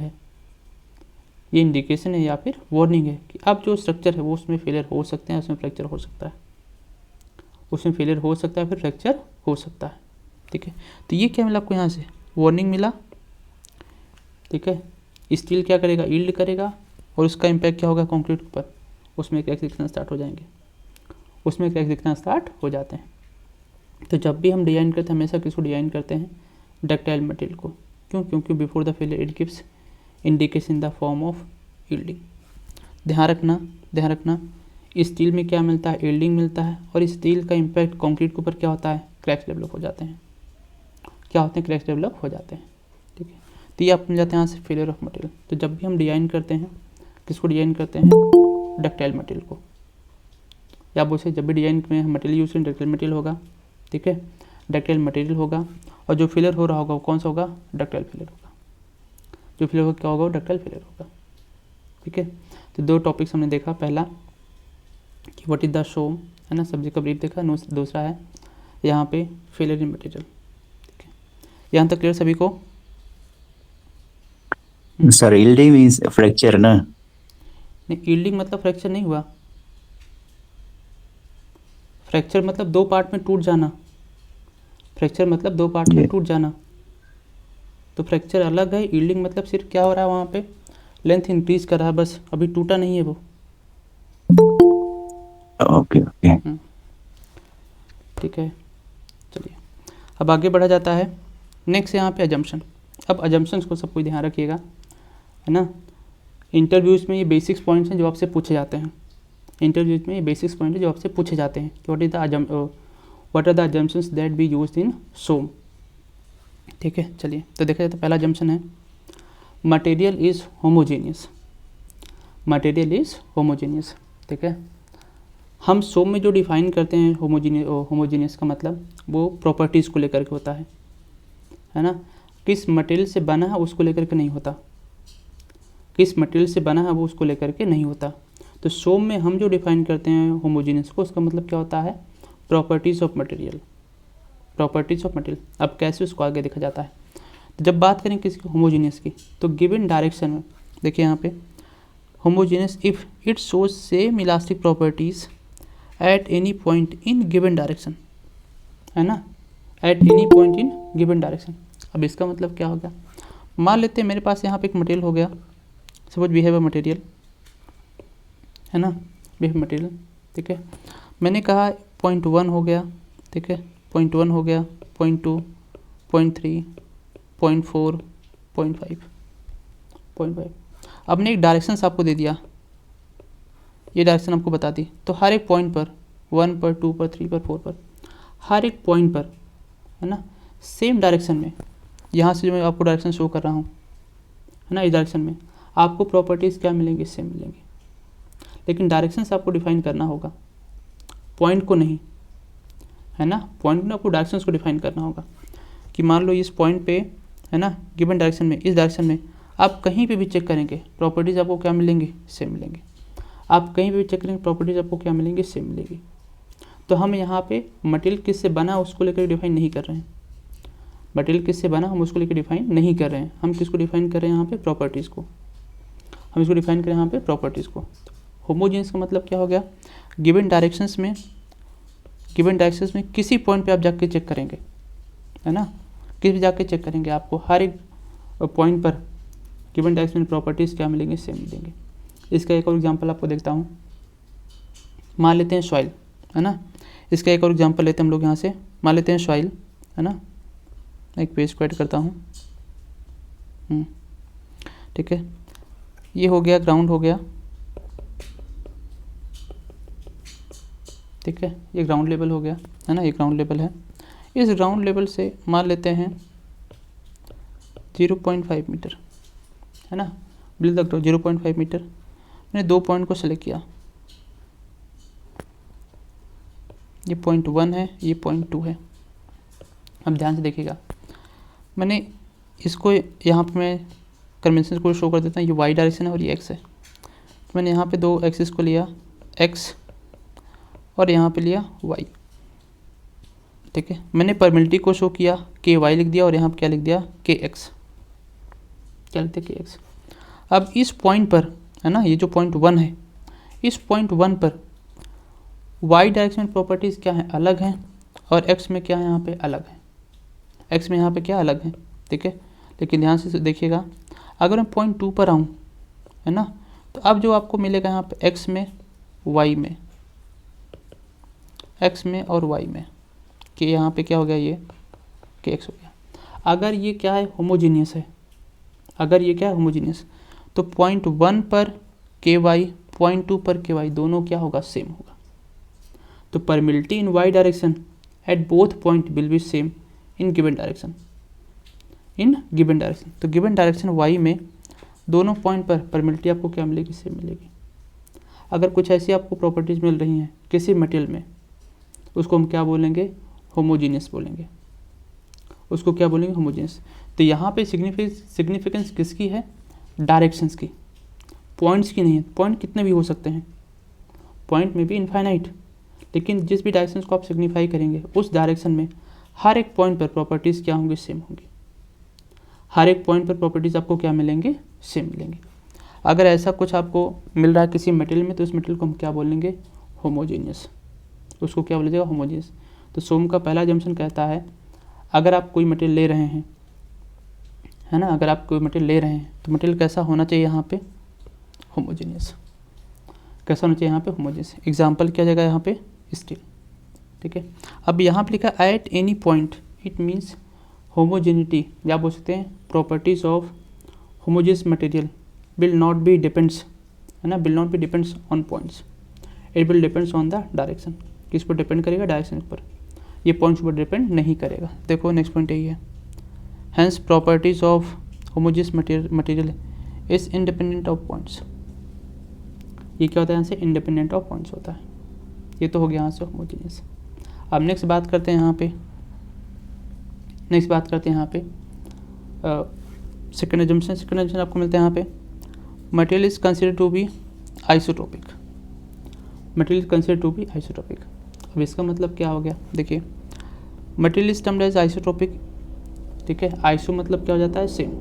है, कि अब जो स्ट्रक्चर है वो उसमें फेलियर हो सकते हैं, उसमें फ्रैक्चर हो सकता है, फिर फ्रैक्चर हो सकता है, ठीक है। तो ये क्या मिला आपको, यहाँ से वार्निंग मिला, ठीक है। स्टील क्या करेगा, यील्ड करेगा, और उसका इम्पैक्ट क्या होगा कंक्रीट के ऊपर, उसमें क्रैक्स दिखना स्टार्ट हो जाते हैं। तो जब भी हम डिज़ाइन करते हैं हमेशा किसको डिज़ाइन करते हैं, डक्टाइल मटेरियल को। क्योंकि before the failure it gives indication in the form of yielding. ध्यान रखना स्टील में क्या मिलता है, यील्डिंग मिलता है, और स्टील का इम्पैक्ट कंक्रीट के ऊपर क्या होता है, क्रैक्स डेवलप हो जाते हैं, ठीक है। तो ये आप मिल जाते हैं यहाँ से फेलियर ऑफ मटेरियल। तो जब भी हम डिज़ाइन करते हैं किसको डिज़ाइन करते हैं, डक्टाइल मटेरियल को, या बोल सकते जब भी डिज़ाइन में मटेरियल यूज करें डक्टाइल मटेरियल होगा, ठीक है, डक्टाइल मटेरियल होगा, और जो फेलियर हो रहा होगा वो कौन सा होगा, डक्टाइल फेलियर होगा। जो फेलियर होगा क्या होगा, वो डक्टाइल फेलियर होगा। ठीक है, तो 2 टॉपिक्स हमने देखा, पहला कि व्हाट इज द सोम, है ना, सब्जेक्ट का ब्रीफ देखा, दूसरा है यहाँ पे फेलियर इन मटेरियल। ठीक है, यहाँ तक क्लियर सभी को? सर यील्डिंग मींस फ्रैक्चर ना? नहीं, यील्डिंग मतलब फ्रैक्चर नहीं हुआ। फ्रैक्चर मतलब 2 पार्ट में टूट जाना। फ्रैक्चर मतलब 2 पार्ट में ये टूट जाना, तो फ्रैक्चर अलग है। यील्डिंग मतलब सिर्फ क्या हो रहा है वहाँ पे, लेंथ इंक्रीज कर रहा है बस, अभी टूटा नहीं है वो। Okay okay. ठीक है, चलिए अब आगे बढ़ा जाता है। नेक्स्ट यहाँ पे अजम्पशन। अब अजम्पशंस को सब कुछ ध्यान रखिएगा, है ना। इंटरव्यूज़ में ये बेसिक्स पॉइंट्स हैं जो आपसे पूछे जाते हैं। इंटरव्यूज़ में ये बेसिक्स पॉइंट है जो आपसे पूछे जाते हैं कि what are the assumptions that be used in SOM. ठीक है, चलिए तो देखा जाए तो पहला अजम्पशन है material is homogeneous. Material is homogeneous. ठीक है, हम सोम में जो डिफाइन करते हैं होमोजेनियस का मतलब वो प्रॉपर्टीज़ को लेकर के होता है ना। किस मटेरियल से बना है उसको लेकर के नहीं होता, किस मटेरियल से बना है वो उसको लेकर के नहीं होता। तो सोम में हम जो डिफाइन करते हैं होमोजेनियस को, उसका मतलब क्या होता है, properties of material. Properties of material, अब कैसे उसको आगे देखा जाता है। तो जब बात करें किसकी, होमोजेनियस की, तो गिवन डायरेक्शन में देखिए यहाँ पे homogeneous if it shows same elastic properties eight any point in given direction, है ना, एट एनी पॉइंट इन गिवन डायरेक्शन। अब इसका मतलब क्या हो गया, मान लेते हैं मेरे पास यहाँ पे एक मटेरियल हो गया, suppose we have a material, है ना, वी हैव मटेरियल। ठीक है, मैंने कहा पॉइंट 1 हो गया, ठीक है, पॉइंट 1 हो गया, पॉइंट 2, पॉइंट 3, पॉइंट 4, पॉइंट 5। अब ने एक डायरेक्शन आपको दे दिया, ये डायरेक्शन आपको बता दी, तो हर एक पॉइंट पर 1 पर 2 पर 3 पर 4 पर हर एक पॉइंट पर, है ना, सेम डायरेक्शन में, यहाँ से जो मैं आपको डायरेक्शन शो कर रहा हूँ, है ना, इस डायरेक्शन में आपको प्रॉपर्टीज़ क्या मिलेंगी, सेम मिलेंगी। लेकिन डायरेक्शन से आपको डिफाइन करना होगा, पॉइंट को नहीं, है ना, पॉइंट में आपको डायरेक्शन को डिफाइन करना होगा कि मान लो इस पॉइंट पे, है ना, गिवन डायरेक्शन में, इस डायरेक्शन में आप कहीं पे भी चेक करेंगे प्रॉपर्टीज़ आपको क्या मिलेंगी, सेम मिलेंगी। आप कहीं पे भी चेक करेंगे प्रॉपर्टीज़ आपको क्या मिलेंगी, सेम मिलेगी। तो हम यहाँ पे मटेरियल किससे बना उसको लेकर डिफाइन नहीं कर रहे हैं, मटेरियल किससे बना हम उसको लेकर डिफाइन नहीं कर रहे हैं, हम किसको डिफाइन कर रहे हैं यहाँ पे, प्रॉपर्टीज़ को। हम इसको डिफाइन करें यहाँ पे प्रॉपर्टीज़ को। होमोजेनियस का मतलब क्या हो गया, गिवन डायरेक्शंस में, गिवन डायरेक्शंस में किसी पॉइंट पे आप जाके चेक करेंगे, है ना, किसी भी जाके चेक करेंगे आपको हर एक पॉइंट पर गिवन डायरेक्शन में प्रॉपर्टीज़ क्या मिलेंगे, सेम मिलेंगे। इसका एक और एग्जांपल आपको देखता हूँ, मान लेते हैं सॉइल, है ना, इसका एक और एग्जांपल लेते हैं हम लोग यहाँ से, मान लेते हैं सॉइल, है ना, एक पेज को ऐड करता हूँ। ठीक है, ये हो गया, ग्राउंड हो गया, ठीक है, ये ग्राउंड लेवल हो गया, है ना, ये ग्राउंड लेवल है। इस ग्राउंड लेवल से मान लेते हैं 0.5 मीटर, है ना, बिल द 0.5 मीटर। मैंने 2 पॉइंट को सेलेक्ट किया, ये पॉइंट 1 है, ये पॉइंट 2 है। अब ध्यान से देखिएगा, मैंने इसको यहाँ पे मैं कन्वेंशन को शो कर देता हूँ, ये वाई डायरेक्शन है और ये एक्स है। तो मैंने यहाँ पे 2 एक्सिस को लिया, एक्स, और यहाँ पे लिया वाई। ठीक है, मैंने परमिलिटी को शो किया, के वाई लिख दिया, और यहाँ पे क्या लिख दिया, के एक्स, क्या लिखते के एक्स। अब इस पॉइंट पर, है ना, ये जो पॉइंट 1 है, इस पॉइंट 1 पर वाई डायरेक्शन प्रॉपर्टीज़ क्या हैं, अलग हैं, और एक्स में क्या है, यहाँ पे अलग है, एक्स में यहाँ पे क्या अलग है। ठीक है, लेकिन ध्यान से देखिएगा, अगर मैं पॉइंट 2 पर आऊँ, है ना, तो अब जो आपको मिलेगा यहाँ पे एक्स में, वाई में, एक्स में और वाई में, कि यहाँ पे क्या हो गया, ये कि एक्स हो गया। अगर ये क्या है, होमोजीनियस है, अगर ये क्या है, होमोजीनियस, तो पॉइंट 1 पर के वाई, पॉइंट 2 पर के वाई, दोनों क्या होगा, सेम होगा। तो permeability in y direction at both point will be same in given direction, in given direction. तो गिवन डायरेक्शन वाई में दोनों पॉइंट पर परमिलिटी आपको क्या मिलेगी, सेम मिलेगी। अगर कुछ ऐसी आपको प्रॉपर्टीज़ मिल रही हैं किसी मटेरियल में, उसको हम क्या बोलेंगे, होमोजीनियस बोलेंगे, उसको क्या बोलेंगे, होमोजेनियस। तो यहाँ पे सिग्निफिकेंस किसकी है, डायरेक्शंस की, पॉइंट्स की नहीं है। पॉइंट कितने भी हो सकते हैं, पॉइंट में भी इनफाइनाइट, लेकिन जिस भी डायरेक्शन को आप सिग्निफाई करेंगे उस डायरेक्शन में हर एक पॉइंट पर प्रॉपर्टीज़ क्या होंगी, सेम होंगी। हर एक पॉइंट पर प्रॉपर्टीज़ आपको क्या मिलेंगे, सेम मिलेंगे। अगर ऐसा कुछ आपको मिल रहा है किसी मटेरियल में तो उस मटेरियल को हम क्या बोलेंगे, होमोजेनियस। उसको क्या बोला जाएगा, होमोजेनियस। तो सोम का पहला जम्पशन कहता है अगर आप कोई मटेरियल ले रहे हैं, है ना, अगर आप कोई मटेरियल ले रहे हैं तो मटेरियल कैसा होना चाहिए यहाँ पे, होमोजेनियस। कैसा होना चाहिए यहाँ पे, होमोजेनियस। एग्जाम्पल क्या जाएगा यहाँ पे, स्टील। ठीक है, अब यहाँ पे लिखा eight any point, it means homogeneity, या बोल सकते हैं properties of homogeneous material will not be depends, है ना, will not be depends on points, it will depends on the direction. किस पर डिपेंड करेगा, डायरेक्शन पर, ये पॉइंट्स पर डिपेंड नहीं करेगा। देखो नेक्स्ट पॉइंट यही है, hence properties of homogeneous material is independent of points. ये क्या होता है, यहाँ से इंडिपेंडेंट ऑफ पॉइंट्स होता है। ये तो हो गया यहाँ से होमोजेनियस। अब नेक्स्ट बात करते हैं यहाँ पे, यहाँ पे सेकेंड एजम्पशन आपको मिलता है यहाँ पे, material is considered to be isotopic. Material is considered to be isotopic. अब इसका मतलब क्या हो गया, देखिए material is termed as isotopic. ठीक है, आइसो मतलब क्या हो जाता है, सेम।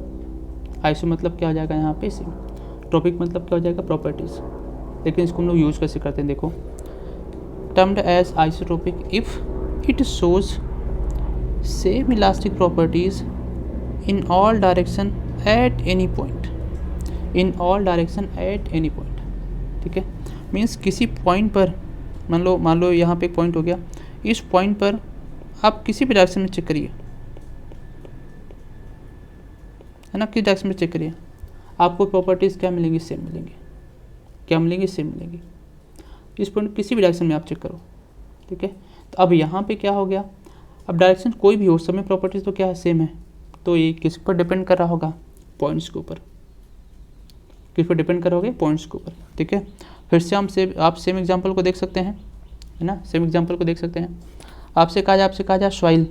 आइसो मतलब क्या हो जाएगा यहाँ पे, सेम। टॉपिक मतलब क्या हो जाएगा, प्रॉपर्टीज। लेकिन इसको हम लोग यूज़ कैसे करते हैं, देखो termed as isotopic if it shows same elastic properties in all direction at any point, in all direction at any point. ठीक है, मीन्स किसी पॉइंट पर, मान लो यहाँ पे एक पॉइंट हो गया, इस पॉइंट पर आप किसी भी डायरेक्शन में चेक करिए, है ना, किस डायरेक्शन में चेक करिए, आपको प्रॉपर्टीज़ क्या मिलेंगी, सेम मिलेंगी। क्या मिलेंगी, सेम मिलेंगी। इस पॉइंट किसी भी डायरेक्शन में आप चेक करो। ठीक है, तो अब यहाँ पे क्या हो गया, अब डायरेक्शन कोई भी हो, सब में प्रॉपर्टीज़ तो क्या है, सेम है। तो ये किस पर डिपेंड कर रहा होगा, पॉइंट्स के ऊपर। किस पर डिपेंड कर रहा होगा, पॉइंट्स के ऊपर। ठीक है, फिर से आप सेम एग्जाम्पल को देख सकते हैं, है ना, सेम एग्जाम्पल को देख सकते हैं। आपसे कहा जाए सॉइल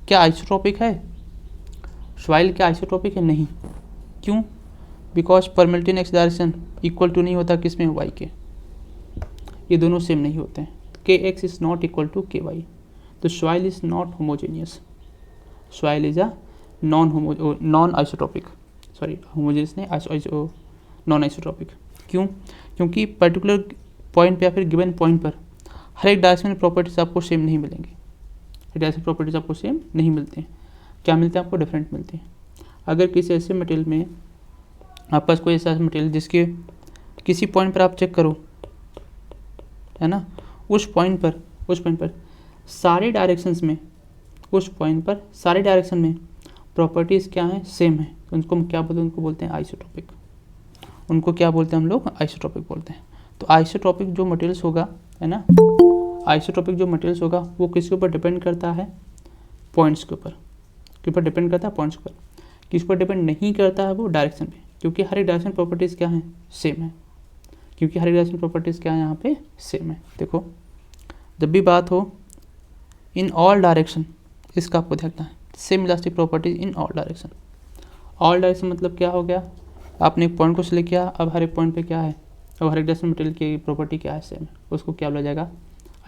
क्या आइसोट्रोपिक है, सॉइल क्या आइसोट्रोपिक है, नहीं। क्यों, because permeability in x direction equal to नहीं होता किस में, वाई के। ये दोनों सेम नहीं होते हैं, k x is not equal to k y. तो soil is not homogeneous, soil is a non isotropic, sorry homogeneous नहीं, नॉन आइसोट्रोपिक। क्यों, क्योंकि पर्टिकुलर पॉइंट पे या फिर गिवन पॉइंट पर हर एक डायरेक्शन में प्रॉपर्टीज आपको सेम नहीं मिलेंगी। डायरेक्शन प्रॉपर्टीज आपको सेम नहीं मिलती हैं। क्या मिलते हैं आपको, डिफरेंट मिलते हैं। अगर किसी ऐसे मटेरियल में आपके पास कोई ऐसा मटेरियल जिसके किसी पॉइंट पर आप चेक करो, है ना, उस पॉइंट पर सारे डायरेक्शंस में, उस पॉइंट पर सारे डायरेक्शन में प्रॉपर्टीज़ क्या हैं, सेम है, तो उनको हम क्या बोलते हैं, उनको बोलते हैं आइसोट्रोपिक। उनको क्या बोलते हैं हम लोग, आइसोट्रोपिक बोलते हैं। तो आइसोट्रोपिक जो मटेरियल्स होगा, है ना, आइसोट्रोपिक जो मटेरियल्स होगा वो किसके ऊपर डिपेंड करता है, पॉइंट्स के ऊपर। किस पर डिपेंड करता है, पॉइंट्स पर। किस पर डिपेंड नहीं करता है, वो डायरेक्शन पे, क्योंकि हर एक डायरेक्शन प्रॉपर्टीज़ क्या हैं, सेम है। क्योंकि हर एक डायरेक्शन प्रॉपर्टीज़ क्या है, यहाँ पे सेम है। देखो जब भी बात हो इन ऑल डायरेक्शन, इसका आपको देखना है, same elastic properties in all direction. All direction मतलब क्या हो गया, आपने एक पॉइंट को सिलेक्ट किया, अब हर एक पॉइंट पे क्या है, अब हर एक डायरेक्शन मटेरियल की प्रॉपर्टी क्या है, सेम है, उसको क्या बोला जाएगा,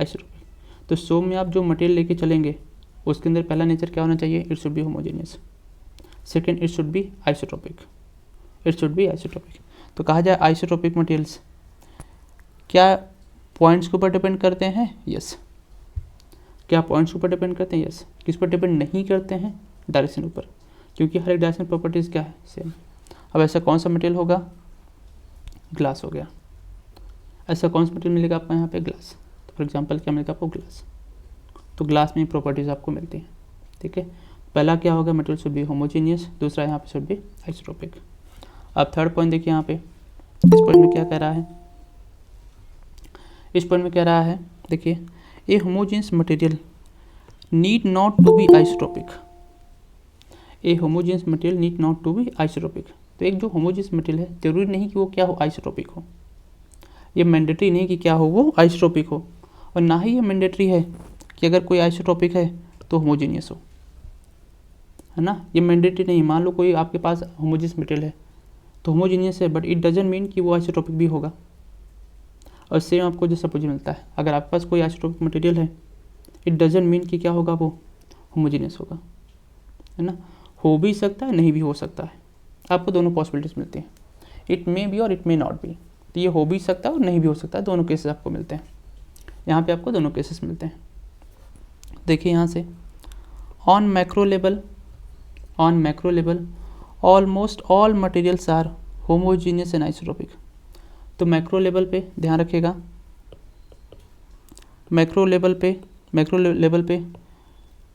आइसोट्रोपिक। तो सो में आप जो मटेरियल लेके चलेंगे उसके अंदर पहला नेचर क्या होना चाहिए, it should be homogeneous. Second, it should be isotropic, it should be isotropic. तो कहा जाए आइसोट्रोपिक मटेरियल्स क्या पॉइंट्स के ऊपर डिपेंड करते हैं, यस। क्या पॉइंट्स के ऊपर डिपेंड करते हैं, यस। किस पर डिपेंड नहीं करते हैं, डायरेक्शन ऊपर, क्योंकि हर एक डायरेक्शन प्रॉपर्टीज़ क्या है, सेम। अब ऐसा कौन सा मटेरियल होगा, ग्लास हो गया। ऐसा कौन सा मटेरियल मिलेगा आपको यहाँ पे, ग्लास। तो फॉर एग्जांपल क्या मिलेगा आपको, ग्लास। तो ग्लास में प्रॉपर्टीज़ आपको मिलती हैं। ठीक है, पहला क्या होगा, मटेरियल शुड बी होमोजेनियस, दूसरा यहाँ पे शुड बी आइसोट्रोपिक। अब थर्ड पॉइंट देखिए यहाँ पे, इस पॉइंट में क्या कह रहा है, इस पॉइंट में कह रहा है, देखिए a homogeneous material need not to be isotropic. A homogeneous material need not to be isotropic. तो एक जो होमोजेनियस मटेरियल है जरूरी नहीं कि वो क्या हो, आइसोट्रोपिक हो। ये मैंडेटरी नहीं कि क्या हो, वो आइसोट्रोपिक हो, और ना ही ये मैंडेटरी है कि अगर कोई आइसोट्रोपिक है तो होमोजेनियस हो। है ना, ये मैंडेटरी नहीं है। मान लो कोई आपके पास होमोजेनियस मटेरियल है तो होमोजीनियस है, बट इट डजंट मीन कि वो आइसोट्रोपिक भी होगा। और सेम आपको जो सपोज मिलता है, अगर आपके पास कोई आइसोट्रोपिक मटेरियल है, इट डजंट मीन कि क्या होगा, वो होमोजीनियस होगा, है ना। हो भी सकता है, नहीं भी हो सकता है, आपको दोनों पॉसिबिलिटीज़ मिलती हैं। इट मे बी और इट मे नॉट बी, तो ये हो भी सकता है और नहीं भी हो सकता है, दोनों केसेस आपको मिलते हैं। यहाँ पे आपको दोनों केसेस मिलते हैं। देखिए यहाँ से, on macro level almost all materials are homogeneous and isotropic. तो मैक्रो लेवल पे ध्यान रखिएगा, मैक्रो लेवल पे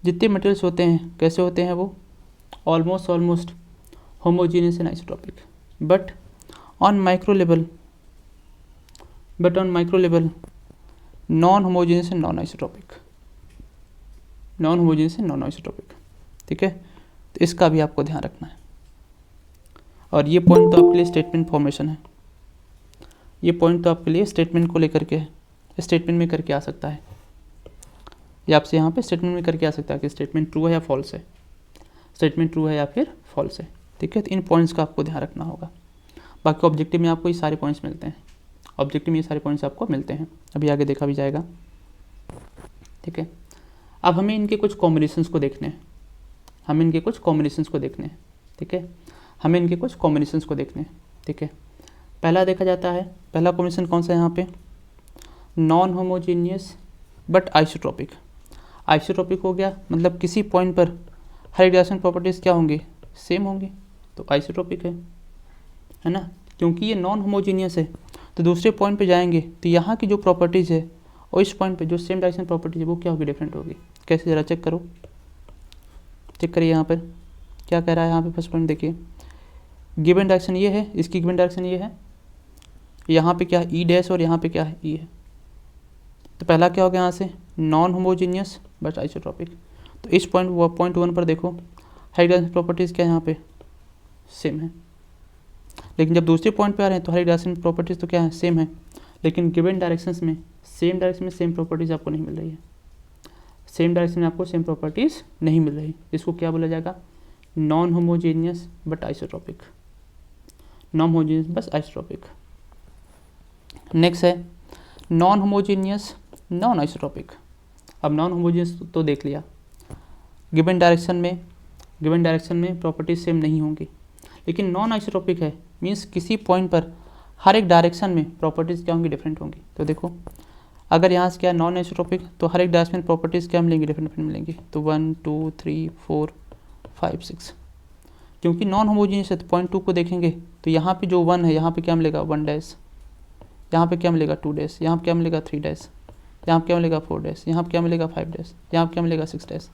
जितने मटेरियल्स होते हैं कैसे होते हैं, वो almost homogeneous and isotropic. But on micro level non homogeneous and non isotropic. ठीक है, तो इसका भी आपको ध्यान रखना है। और ये पॉइंट तो आपके लिए स्टेटमेंट फॉर्मेशन है, ये पॉइंट तो आपके लिए स्टेटमेंट को लेकर के है, स्टेटमेंट में करके आ सकता है, ये आपसे यहाँ पे स्टेटमेंट में करके आ सकता है कि स्टेटमेंट ट्रू है या फॉल्स है, स्टेटमेंट ट्रू है या फिर फॉल्स है। ठीक है, तो इन पॉइंट्स का आपको ध्यान रखना होगा। बाकी ऑब्जेक्टिव में आपको ये सारे पॉइंट्स मिलते हैं, ऑब्जेक्टिव में ये सारे पॉइंट्स आपको मिलते हैं, अभी आगे देखा भी जाएगा। ठीक है, अब हमें इनके कुछ कॉम्बिनेशंस को देखने हैं, ठीक है, ठीक है। पहला देखा जाता है, पहला कॉम्बिनेशन कौन सा है यहाँ पे, non homogeneous but isotropic. Isotropic हो गया मतलब किसी पॉइंट पर हर एक डायरेक्शन प्रॉपर्टीज़ क्या होंगी, सेम होंगी, तो आइसोट्रोपिक है ना। क्योंकि ये नॉन होमोजीनियस है तो दूसरे पॉइंट पे जाएंगे तो यहाँ की जो प्रॉपर्टीज़ है और इस पॉइंट पे जो सेम डायरेक्शन प्रॉपर्टीज है वो क्या होगी, डिफरेंट होगी। कैसे, ज़रा चेक करिए यहाँ पर क्या कह रहा है। यहाँ पे फर्स्ट पॉइंट देखिए, गिवन डायरेक्शन ये है, इसकी गिवन डायरेक्शन ये है, यहाँ पे क्या है ई डैश और यहाँ पे क्या है ई है। तो पहला क्या हो गया यहाँ से, नॉन होमोजीनियस बट आइसोट्रोपिक। तो इस पॉइंट 1 पर देखो हर डायरेक्शन प्रॉपर्टीज़ क्या है यहाँ पे सेम है, लेकिन जब दूसरे पॉइंट पे आ रहे हैं तो हर डायरेक्शन प्रॉपर्टीज़ तो क्या है, सेम है, लेकिन गिवन डायरेक्शंस में सेम डायरेक्शन में सेम प्रॉपर्टीज़ आपको नहीं मिल रही है, सेम डायरेक्शन में आपको सेम प्रॉपर्टीज़ नहीं मिल रही। इसको क्या बोला जाएगा, non homogeneous but isotropic, non homogeneous बस आइसोट्रोपिक। नेक्स्ट है नॉन होमोजीनियस नॉन आइसोट्रोपिक। अब नॉन होमोजीनियस तो देख लिया, गिवन डायरेक्शन में प्रॉपर्टीज सेम नहीं होंगी, लेकिन नॉन आइसोट्रोपिक है मीन्स किसी पॉइंट पर हर एक डायरेक्शन में प्रॉपर्टीज़ क्या होंगी, डिफरेंट होंगी। तो देखो अगर यहाँ से क्या नॉन आइसोट्रोपिक तो हर एक डायरेक्शन में प्रॉपर्टीज़ क्या मिलेंगी, डिफरेंट मिलेंगी। तो 1 2 3 4 5 6, क्योंकि नॉन होमोजीनियस है तो पॉइंट 2 को देखेंगे तो यहाँ पे जो 1 है यहाँ पे क्या मिलेगा 1 डैश, यहाँ पे क्या मिलेगा 2 डैश, यहाँ पे क्या मिलेगा 3 डैश, यहाँ पे क्या मिलेगा 4 डैश, यहाँ पे क्या मिलेगा 5 डैश, यहाँ पे क्या मिलेगा 6 डैश।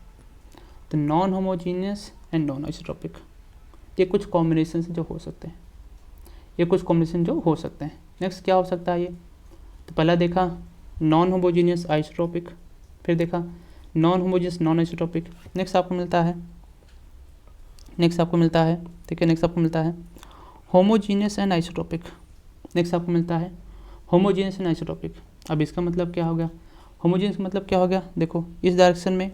तो non homogeneous and non isotropic, ये कुछ कॉम्बिनेशन जो हो सकते हैं, नेक्स्ट क्या हो सकता है ये, तो पहला देखा नॉन होमोजीनियस आइसोट्रोपिक, फिर देखा non homogeneous non isotropic. Next आपको मिलता है ठीक है, नेक्स्ट आपको मिलता है होमोजीनियस एंड आइसोट्रोपिक, अब इसका मतलब क्या हो गया, होमोजीनियस का मतलब क्या हो गया, देखो इस डायरेक्शन में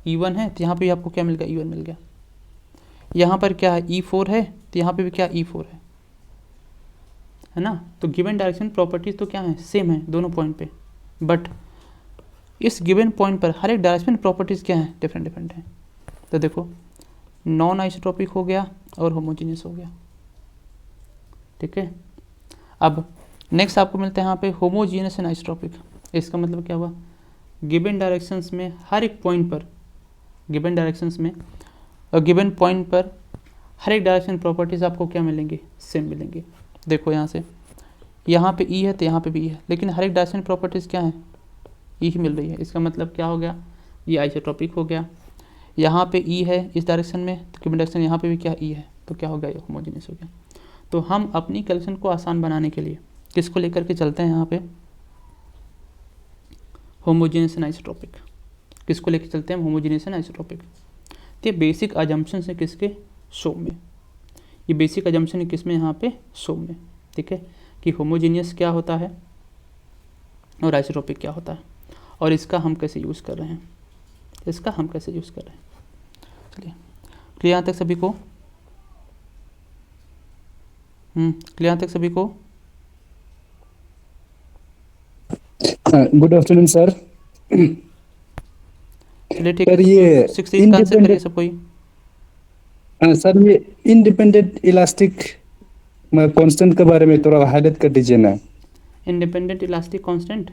E1 है तो यहाँ पे भी आपको क्या मिल गया, E1 मिल गया। यहाँ पर क्या है E4 है तो यहाँ पे भी क्या E4 है ना। तो गिवन डायरेक्शन प्रॉपर्टीज तो क्या है, सेम है दोनों पॉइंट पे, बट इस गिवन पॉइंट पर हर एक डायरेक्शन प्रॉपर्टीज क्या है, डिफरेंट है। तो देखो नॉन आइसोट्रोपिक हो गया और होमोजीनियस हो गया। ठीक है, अब नेक्स्ट आपको मिलता है यहाँ पे होमोजीनियस एंड आइसोट्रोपिक। इसका मतलब क्या हुआ, गिवन डायरेक्शंस में हर एक पॉइंट पर गिवन पॉइंट पर हर एक डायरेक्शन प्रॉपर्टीज आपको क्या मिलेंगी, सेम मिलेंगी। देखो यहाँ से यहाँ पे ई है तो यहाँ पे भी है, लेकिन हर एक डायरेक्शन प्रॉपर्टीज क्या है, ई ही मिल रही है। इसका मतलब क्या हो गया, ये आइसोट्रोपिक हो गया। यहाँ पे ई है इस डायरेक्शन में तो गिवन डायरेक्शन यहाँ पे भी क्या ई है, तो क्या हो गया, ये होमोजीनियस हो गया। तो हम अपनी कैलकुलेशन को आसान बनाने के लिए किसको लेकर के चलते हैं यहाँ पे, होमोजीनियस एंड आइसोट्रोपिक। किसको लेकर चलते हैं, होमोजीनियस एंड आइसोट्रोपिक। ये बेसिक अजम्पशन है किसके, शो में, ये बेसिक अजम्पशन है किसमें, यहाँ पे शो में। ठीक है, कि होमोजीनियस क्या होता है और आइसोट्रोपिक क्या होता है, और इसका हम कैसे यूज़ कर रहे हैं, चलिए क्लियर यहाँ तक सभी को? क्लियर यहाँ तक सभी को? Good afternoon sir. चलिए ठीक सर है, ये 16 का आंसर करिए सब कोई। सर ये इंडिपेंडेंट इलास्टिक कांस्टेंट के बारे में थोड़ा हाईलाइट कर दीजिए ना। इंडिपेंडेंट इलास्टिक कांस्टेंट,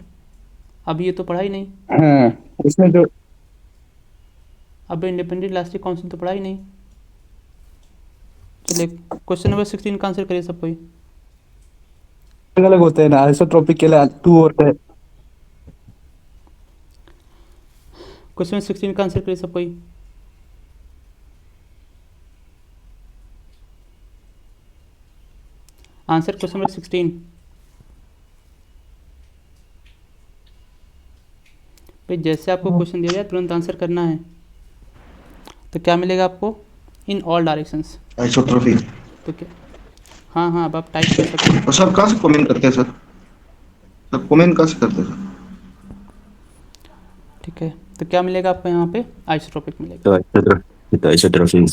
अभी ये तो पढ़ा ही नहीं। हाँ, उसमें जो अब इंडिपेंडेंट इलास्टिक कांस्टेंट तो पढ़ा ही नहीं। चलिए क्वेश्चन नंबर 16 का आंसर करिए सब कोई। अलग अलग होते हैं ना, आइसोट्रोपिक के लिए 2 होता है। क्वेश्चन 16 का आंसर करिए सब कोई। Answer question number 16। भाई जैसे आपको क्वेश्चन दिया जाए तुरंत आंसर करना है। तो क्या मिलेगा आपको? In all directions. आइसोट्रोपिक। तो क्या, हाँ हाँ, अब आप टाइप कर सकते हैं। तो सर कहाँ से कमेंट करते हैं सर? सर कमेंट कहाँ से करते हैं सर? ठीक है, तो क्या मिलेगा आपको यहाँ पे? आइसोट्रोपिक मिलेगा। तो आइसोट्रोपिक।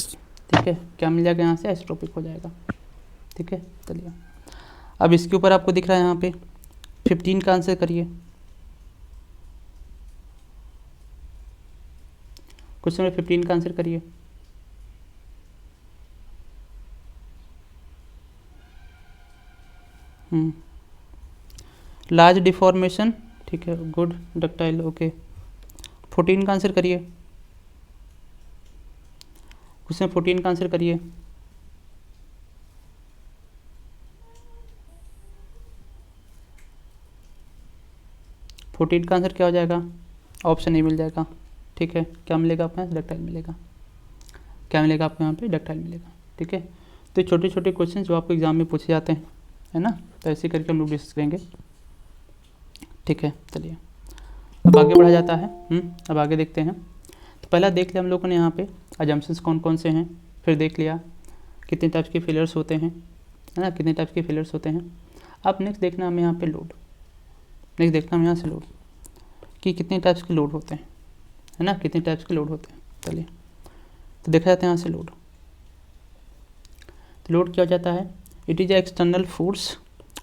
ठीक है, क्या मिल जाएगा यहाँ से? आइसोट्रोपिक हो जाएगा। ठीक है, चलिए अब इसके ऊपर आपको दिख रहा है यहाँ पे 15 का आंसर करिए। क्वेश्चन नंबर 15 का आंसर करिए। लार्ज डिफॉर्मेशन, ठीक है, गुड, डक्टाइल, ओके। 14 का आंसर करिए। क्वेश्चन 14 का आंसर करिए। फोर्टीन का आंसर क्या हो जाएगा? ऑप्शन नहीं मिल जाएगा। ठीक है, क्या मिलेगा आपको यहाँ? डक्टाइल मिलेगा। क्या मिलेगा आपको यहाँ पे? डक्टाइल मिलेगा। ठीक है, तो छोटे छोटे क्वेश्चन जो आपको एग्जाम में पूछे जाते हैं, है ना, तो ऐसे करके हम लोग डिस्कस करेंगे। ठीक है, चलिए अब आगे बढ़ा जाता है। अब आगे देखते हैं। तो पहला देख लिया हम लोगों ने यहाँ पे अजम्पशंस कौन कौन से हैं, फिर देख लिया कितने टाइप्स के फेलियर्स होते हैं, है ना, कितने टाइप्स के फेलियर्स होते हैं। अब नेक्स्ट देखना हमें यहाँ पे लोड। नेक्स्ट देखना हमें यहाँ से लोड कि कितने टाइप्स के लोड होते हैं, है ना, कितने टाइप्स के लोड होते हैं। चलिए तो देखा जाता है यहाँ से लोड। तो लोड क्या हो जाता है? इट इज़ एक्सटर्नल फोर्स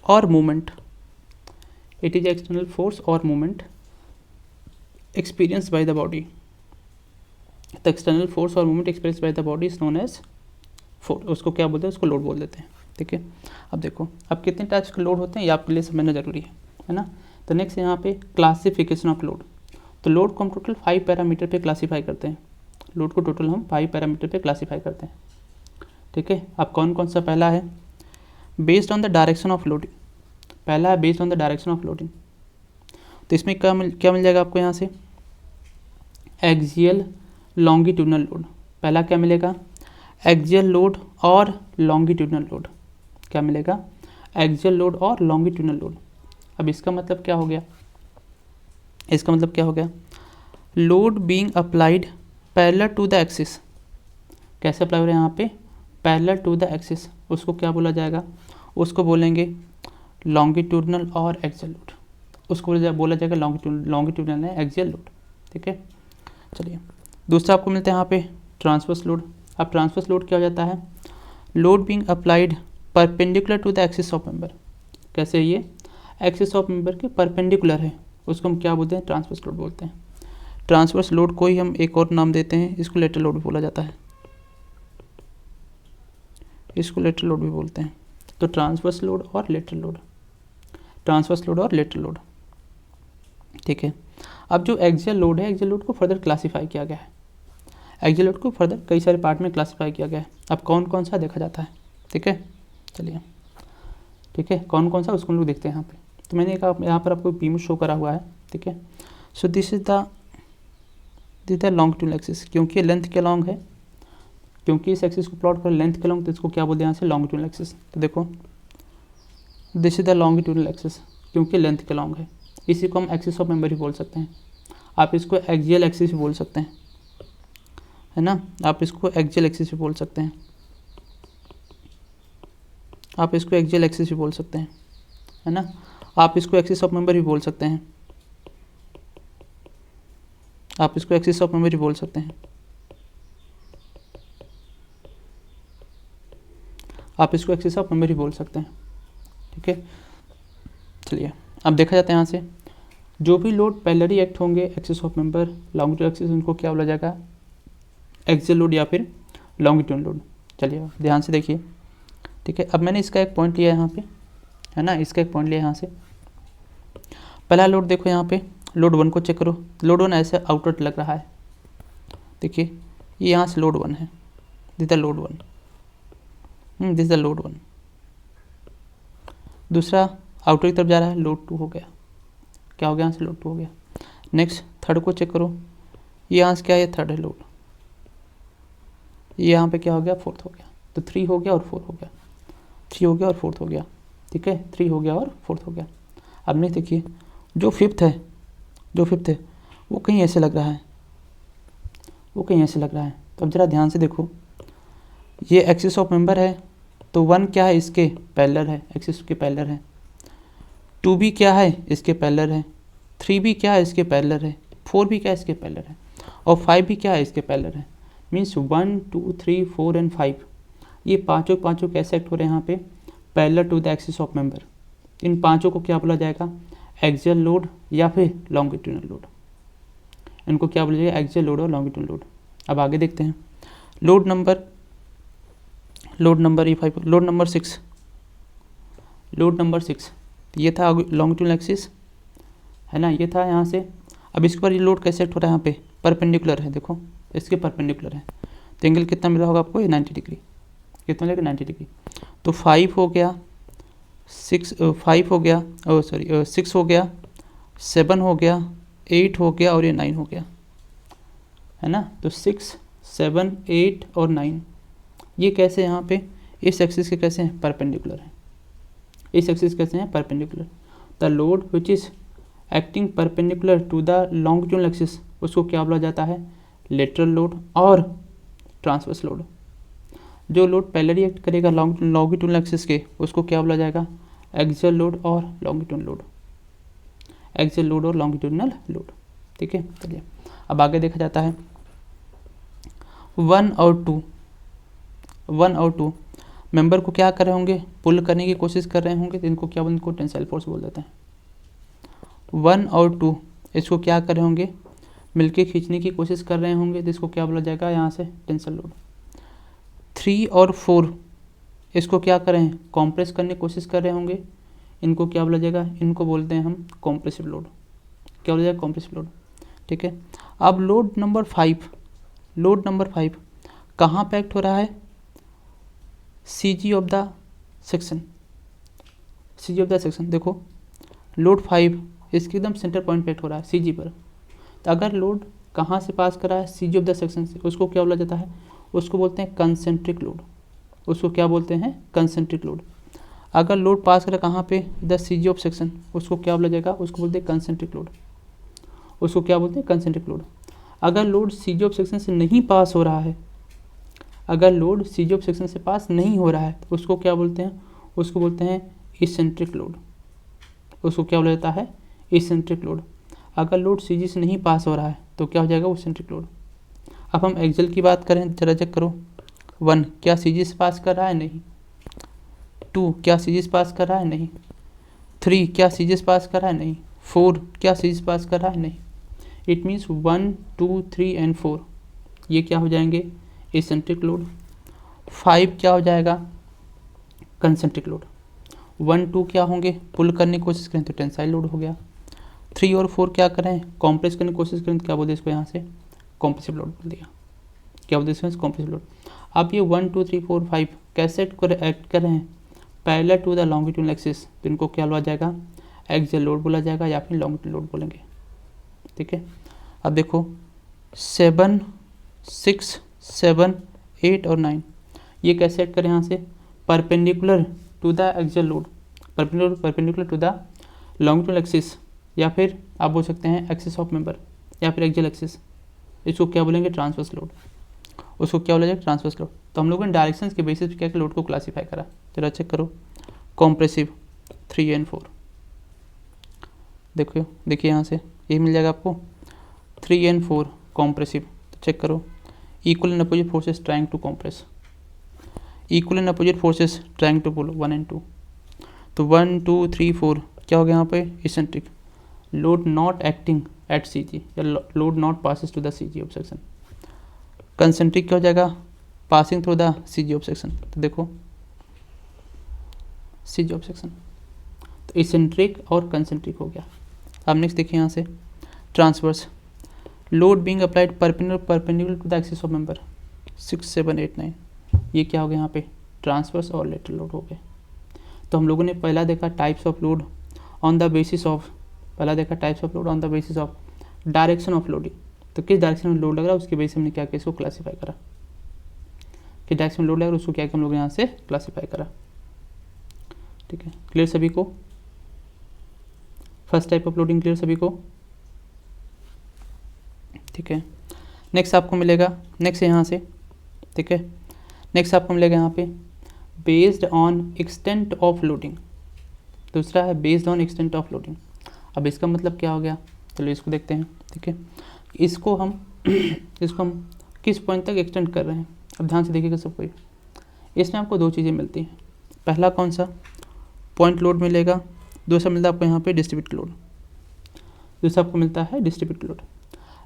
और movement. It is external force और movement experience by the body. तो एक्सटर्नल फोर्स और movement experience by the body is known as force. उसको क्या बोलते हैं? उसको लोड बोल देते हैं। ठीक है, अब देखो अब कितने टाइप्स के लोड होते हैं ये आपके लिए समझना जरूरी है ना। तो नेक्स्ट यहाँ पे क्लासिफिकेशन ऑफ लोड। तो लोड को हम टोटल 5 पैरामीटर पे क्लासीफाई करते हैं। लोड को टोटल हम 5 पैरामीटर पे क्लासीफाई करते हैं। ठीक है, अब कौन कौन सा? पहला है based on the direction of loading. पहला है based on the direction of loading. तो इसमें क्या मिल जाएगा आपको यहाँ से? Axial longitudinal load. पहला क्या मिलेगा? एक्सियल लोड और लॉन्गिट्यूडनल लोड। क्या मिलेगा? एक्सियल लोड और लॉन्गिट्यूडनल लोड। अब इसका मतलब क्या हो गया? इसका मतलब क्या हो गया? Load being applied parallel to the axis. कैसे अप्लाई हो रहा है यहाँ पे? Parallel to the axis. उसको क्या बोला जाएगा? उसको बोलेंगे लॉन्गिट्यूडनल और एक्सियल लोड। उसको बोला जाएगा लॉन्गिट्यूडनल है एक्सियल लोड। ठीक है, चलिए दूसरा आपको मिलता है यहाँ पे ट्रांसवर्स लोड। अब ट्रांसवर्स लोड क्या हो जाता है? Load being applied perpendicular to the axis of member. कैसे? ये एक्सिस ऑफ मेंबर के परपेंडिकुलर है, उसको हम क्या बोलते हैं? ट्रांसवर्स लोड बोलते हैं। ट्रांसवर्स लोड को ही हम एक और नाम देते हैं, इसको लेटरल लोड भी बोला जाता है। इसको लेटरल लोड भी बोलते हैं। तो ट्रांसवर्स लोड और लेटरल लोड, ट्रांसवर्स लोड और लेटरल लोड। ठीक है, अब जो एक्सियल लोड है, एक्सियल लोड को फर्दर क्लासीफाई किया गया है। एक्सियल लोड को फर्दर कई सारे पार्ट में क्लासीफाई किया गया है। अब कौन कौन सा देखा जाता है? ठीक है, चलिए ठीक है, कौन कौन सा उसको हम लोग देखते हैं यहाँ पे। तो मैंने कहा यहाँ पर आपको बीम शो करा हुआ है। ठीक है, so this is the longitudinal axis. क्योंकि लेंथ के लॉन्ग है, क्योंकि इस एक्सिस को प्लॉट कर लेंथ के लॉन्ग, तो इसको क्या बोलते हैं यहाँ से? Longitudinal axis. तो देखो this is the longitudinal axis, क्योंकि लेंथ के लॉन्ग है। इसी को हम एक्सिस ऑफ मेंबर ही बोल सकते हैं। आप इसको एक्सियल एक्सिस भी बोल सकते हैं, है ना, आप इसको एक्सियल एक्सिस भी बोल सकते हैं। आप इसको एक्सियल एक्सिस भी बोल सकते हैं, है ना, आप इसको एक्सिस ऑफ मेंबर भी बोल सकते हैं। आप इसको एक्सिस ऑफ मेंबर भी बोल सकते हैं। आप इसको एक्सिस ऑफ मेंबर ही बोल सकते हैं। ठीक है, चलिए अब देखा जाता है यहाँ से जो भी लोड पैरेलली एक्ट होंगे axis of member longitude axis, उनको क्या बोला जाएगा, एक्सियल लोड या फिर लॉन्गिट्यूड लोड। चलिए ध्यान से देखिए। ठीक है, अब मैंने इसका एक पॉइंट लिया यहाँ पे, है ना, इसका एक पॉइंट लिया यहाँ से। पहला लोड देखो यहाँ पे, लोड 1 को चेक करो। लोड 1 ऐसे आउटवर्ड लग रहा है, देखिए ये यहाँ से लोड 1 है, this the load 1, this the load 1। दूसरा आउटर की तरफ जा रहा है, लोड 2 हो गया, क्या हो गया, यहाँ से लोड 2 हो गया। नेक्स्ट थर्ड को चेक करो, ये यहाँ से क्या है, थर्ड है लोड, ये यहाँ पे क्या हो गया, फोर्थ हो गया। तो 3 हो गया और 4 हो गया, 3 हो गया और 4 हो गया। ठीक है, 3 हो गया और 4 हो गया। अब नहीं देखिए जो फिफ्थ है, वो कहीं ऐसे लग रहा है, वो कहीं ऐसे लग रहा है। तो अब ज़रा ध्यान से देखो, ये एक्सिस ऑफ मेंबर है तो 1 क्या है, इसके पैरेलल है, एक्सिस के पैरेलल है। 2 भी क्या है, इसके पैरेलल है। 3 भी क्या है, इसके पैरेलल है। 4 भी क्या है, इसके पैरेलल है। और 5 भी क्या है, इसके पैरेलल है। मीन्स 1 2 3 4 एंड 5 ये पाँचों कैसे एक्ट हो रहे हैं यहाँ पे, parallel to the axis of member. इन पांचों को क्या बोला जाएगा, एक्सियल लोड या फिर लॉन्गिट्यूडनल लोड। इनको क्या बोला जाएगा, एक्सियल लोड और लॉन्गिट्यूडनल लोड। अब आगे देखते हैं load number E5, load number 6, ये था लॉन्गिट्यूडनल एक्सिस, है ना, ये था यहाँ से। अब इसके ऊपर ये लोड कैसे एक्ट हो रहा है, यहाँ पे परपेंडिकुलर है, देखो इसके परपेंडिकुलर है। तो एंगल कितना मिला होगा आपको, ये 90 डिग्री, कितना मिलेगा, 90 डिग्री। तो 5 हो गया, 6 हो गया, 6 हो गया, 7 हो गया, 8 हो गया और ये 9 हो गया, है ना। तो 6 7 8 और 9 ये कैसे यहाँ पे इस एक्सिस के कैसे हैं, परपेंडिकुलर है। इस एक्सिस कैसे हैं, perpendicular. The load which is acting perpendicular to the longitudinal axis उसको क्या बोला जाता है, लेटरल लोड और ट्रांसवर्स लोड। जो लोड पैरेलली एक्ट करेगा लॉन्गिट्यूडनल एक्सिस के उसको क्या बोला जाएगा, एक्सियल लोड और लॉन्गिट्यूडनल लोड, एक्सियल लोड और लॉन्गिट्यूडनल लोड। ठीक है, चलिए अब आगे देखा जाता है 1 और 2 मेंबर को क्या कर रहे होंगे, पुल करने की कोशिश कर रहे होंगे, तो इनको क्या बोलते हैं, इनको टेंसाइल फोर्स बोल देते हैं। 1 और 2 इसको क्या कर रहे होंगे, मिलके खींचने की कोशिश कर रहे होंगे, तो इसको क्या बोला जाएगा, यहाँ से टेंसाइल लोड। 3 और 4 इसको क्या करें, कॉम्प्रेस करने की कोशिश कर रहे होंगे, इनको क्या बोला जाएगा, इनको बोलते हैं हम कॉम्प्रेसिव लोड। क्या बोला जाएगा, कॉम्प्रेसिव लोड। ठीक है, अब लोड नंबर 5 कहाँ पे एक्ट हो रहा है, CG ऑफ द सेक्शन। देखो लोड 5 इसके एकदम सेंटर पॉइंट पे एक्ट हो रहा है, CG पर। तो अगर लोड कहाँ से पास कर रहा है, CG ऑफ द सेक्शन से, उसको क्या बोला जाता है, उसको बोलते हैं कंसेंट्रिक लोड। उसको क्या बोलते हैं, कंसेंट्रिक लोड। अगर लोड पास कर रहा है कहाँ पे, द CG ऑफ सेक्शन, उसको क्या बोला जाएगा, उसको बोलते हैं कंसेंट्रिक लोड। उसको क्या बोलते हैं, कंसेंट्रिक लोड। अगर लोड CG ऑफ सेक्शन से नहीं पास हो रहा है, अगर लोड CG ऑफ सेक्शन से पास नहीं हो रहा है तो उसको क्या बोलते हैं, उसको बोलते हैं इसेंट्रिक लोड। उसको क्या बोला जाता है, इसेंट्रिक लोड। अगर लोड CG से नहीं पास हो रहा है तो क्या हो जाएगा, वो इसेंट्रिक लोड। अब हम एक्सियल की बात करें, जरा चेक करो। 1 क्या CG से पास कर रहा है, नहीं। 2 क्या CG से पास कर रहा है, नहीं। 3 क्या CG से पास कर रहा है, नहीं। 4 क्या CG से पास कर रहा है, नहीं। इट मीन्स 1 2 3 एंड 4 ये क्या हो जाएंगे, इसेंट्रिक लोड। 5 क्या हो जाएगा, कंसेंट्रिक लोड। 1 2 क्या होंगे, पुल करने की कोशिश करें तो टेंसाइल लोड हो गया। 3 और 4 क्या करें, कॉम्प्रेस करने की कोशिश करें तो क्या बोलते हैं इसको, यहाँ से कॉम्प्रेसिव लोड बोल दिया। क्या बोलते हैं इसको, कॉम्प्रेसिव लोड। अब ये 1 2 3 4 5 कैसे एक्ट कर रहे हैं, parallel to the longitudinal axis, तो इनको क्या बोला जाएगा, एक्सियल लोड बोला जाएगा या फिर लॉन्गिट्यूडनल लोड बोलेंगे। ठीक है, अब देखो 7 6 7 8 और 9 ये कैसे एक्ट करें, यहाँ से perpendicular to the axial load, perpendicular to the longitudinal axis, या फिर आप बोल सकते हैं एक्सिस ऑफ मेंबर या फिर एक्सियल एक्सिस। इसको क्या बोलेंगे, ट्रांसवर्स लोड। उसको क्या बोला जाएगा, ट्रांसवर्स लोड। तो हम लोगों ने डायरेक्शन के बेसिस पे क्या लोड को क्लासीफाई करा, जरा चेक करो। कॉम्प्रेसिव 3 एंड 4 देखिए यहाँ से ये मिल जाएगा आपको 3 एंड 4 कॉम्प्रेसिव। तो चेक करो, equal and opposite forces trying to compress. Equal and opposite forces trying to pull 1 and 2, तो 1 2 3 4 क्या हो गया यहाँ पे eccentric, load not acting at C G या load not passes to the C G of section. Concentric क्या हो जाएगा, passing through the C G of section, तो देखो सी जी ऑफ सेक्शन, तो इसेंट्रिक और कंसेंट्रिक हो गया। अब नेक्स्ट देखिए यहाँ से transverse, load being applied perpendicular to the axis of member 6 7 8 9, ये क्या हो गया यहाँ पे ट्रांसवर्स और लेटरल लोड हो गए। तो हम लोगों ने पहला देखा types of load on the basis of, पहला देखा types of load on the basis of direction of loading, तो किस डायरेक्शन में लोड लग रहा है उसके बेसिस हमने क्या किया, इसको क्लासीफाई करा, किस डायरेक्शन में लोड लग रहा है उसको क्या किया हम लोग यहाँ से क्लासीफाई करा। ठीक है, क्लियर सभी को, first type of loading clear सभी को। ठीक है, नेक्स्ट आपको मिलेगा, नेक्स्ट यहाँ से, ठीक है, नेक्स्ट आपको मिलेगा यहाँ पे based on extent of loading, दूसरा है based on extent of loading. अब इसका मतलब क्या हो गया, चलो इसको देखते हैं। ठीक है, इसको हम किस पॉइंट तक एक्सटेंड कर रहे हैं, अब ध्यान से देखिएगा सब कोई। इसमें आपको दो चीज़ें मिलती हैं, पहला कौन सा पॉइंट लोड मिलेगा, दूसरा मिलता है आपको यहाँ पे डिस्ट्रीब्यूटेड लोड, दूसरा आपको मिलता है डिस्ट्रीब्यूटेड लोड।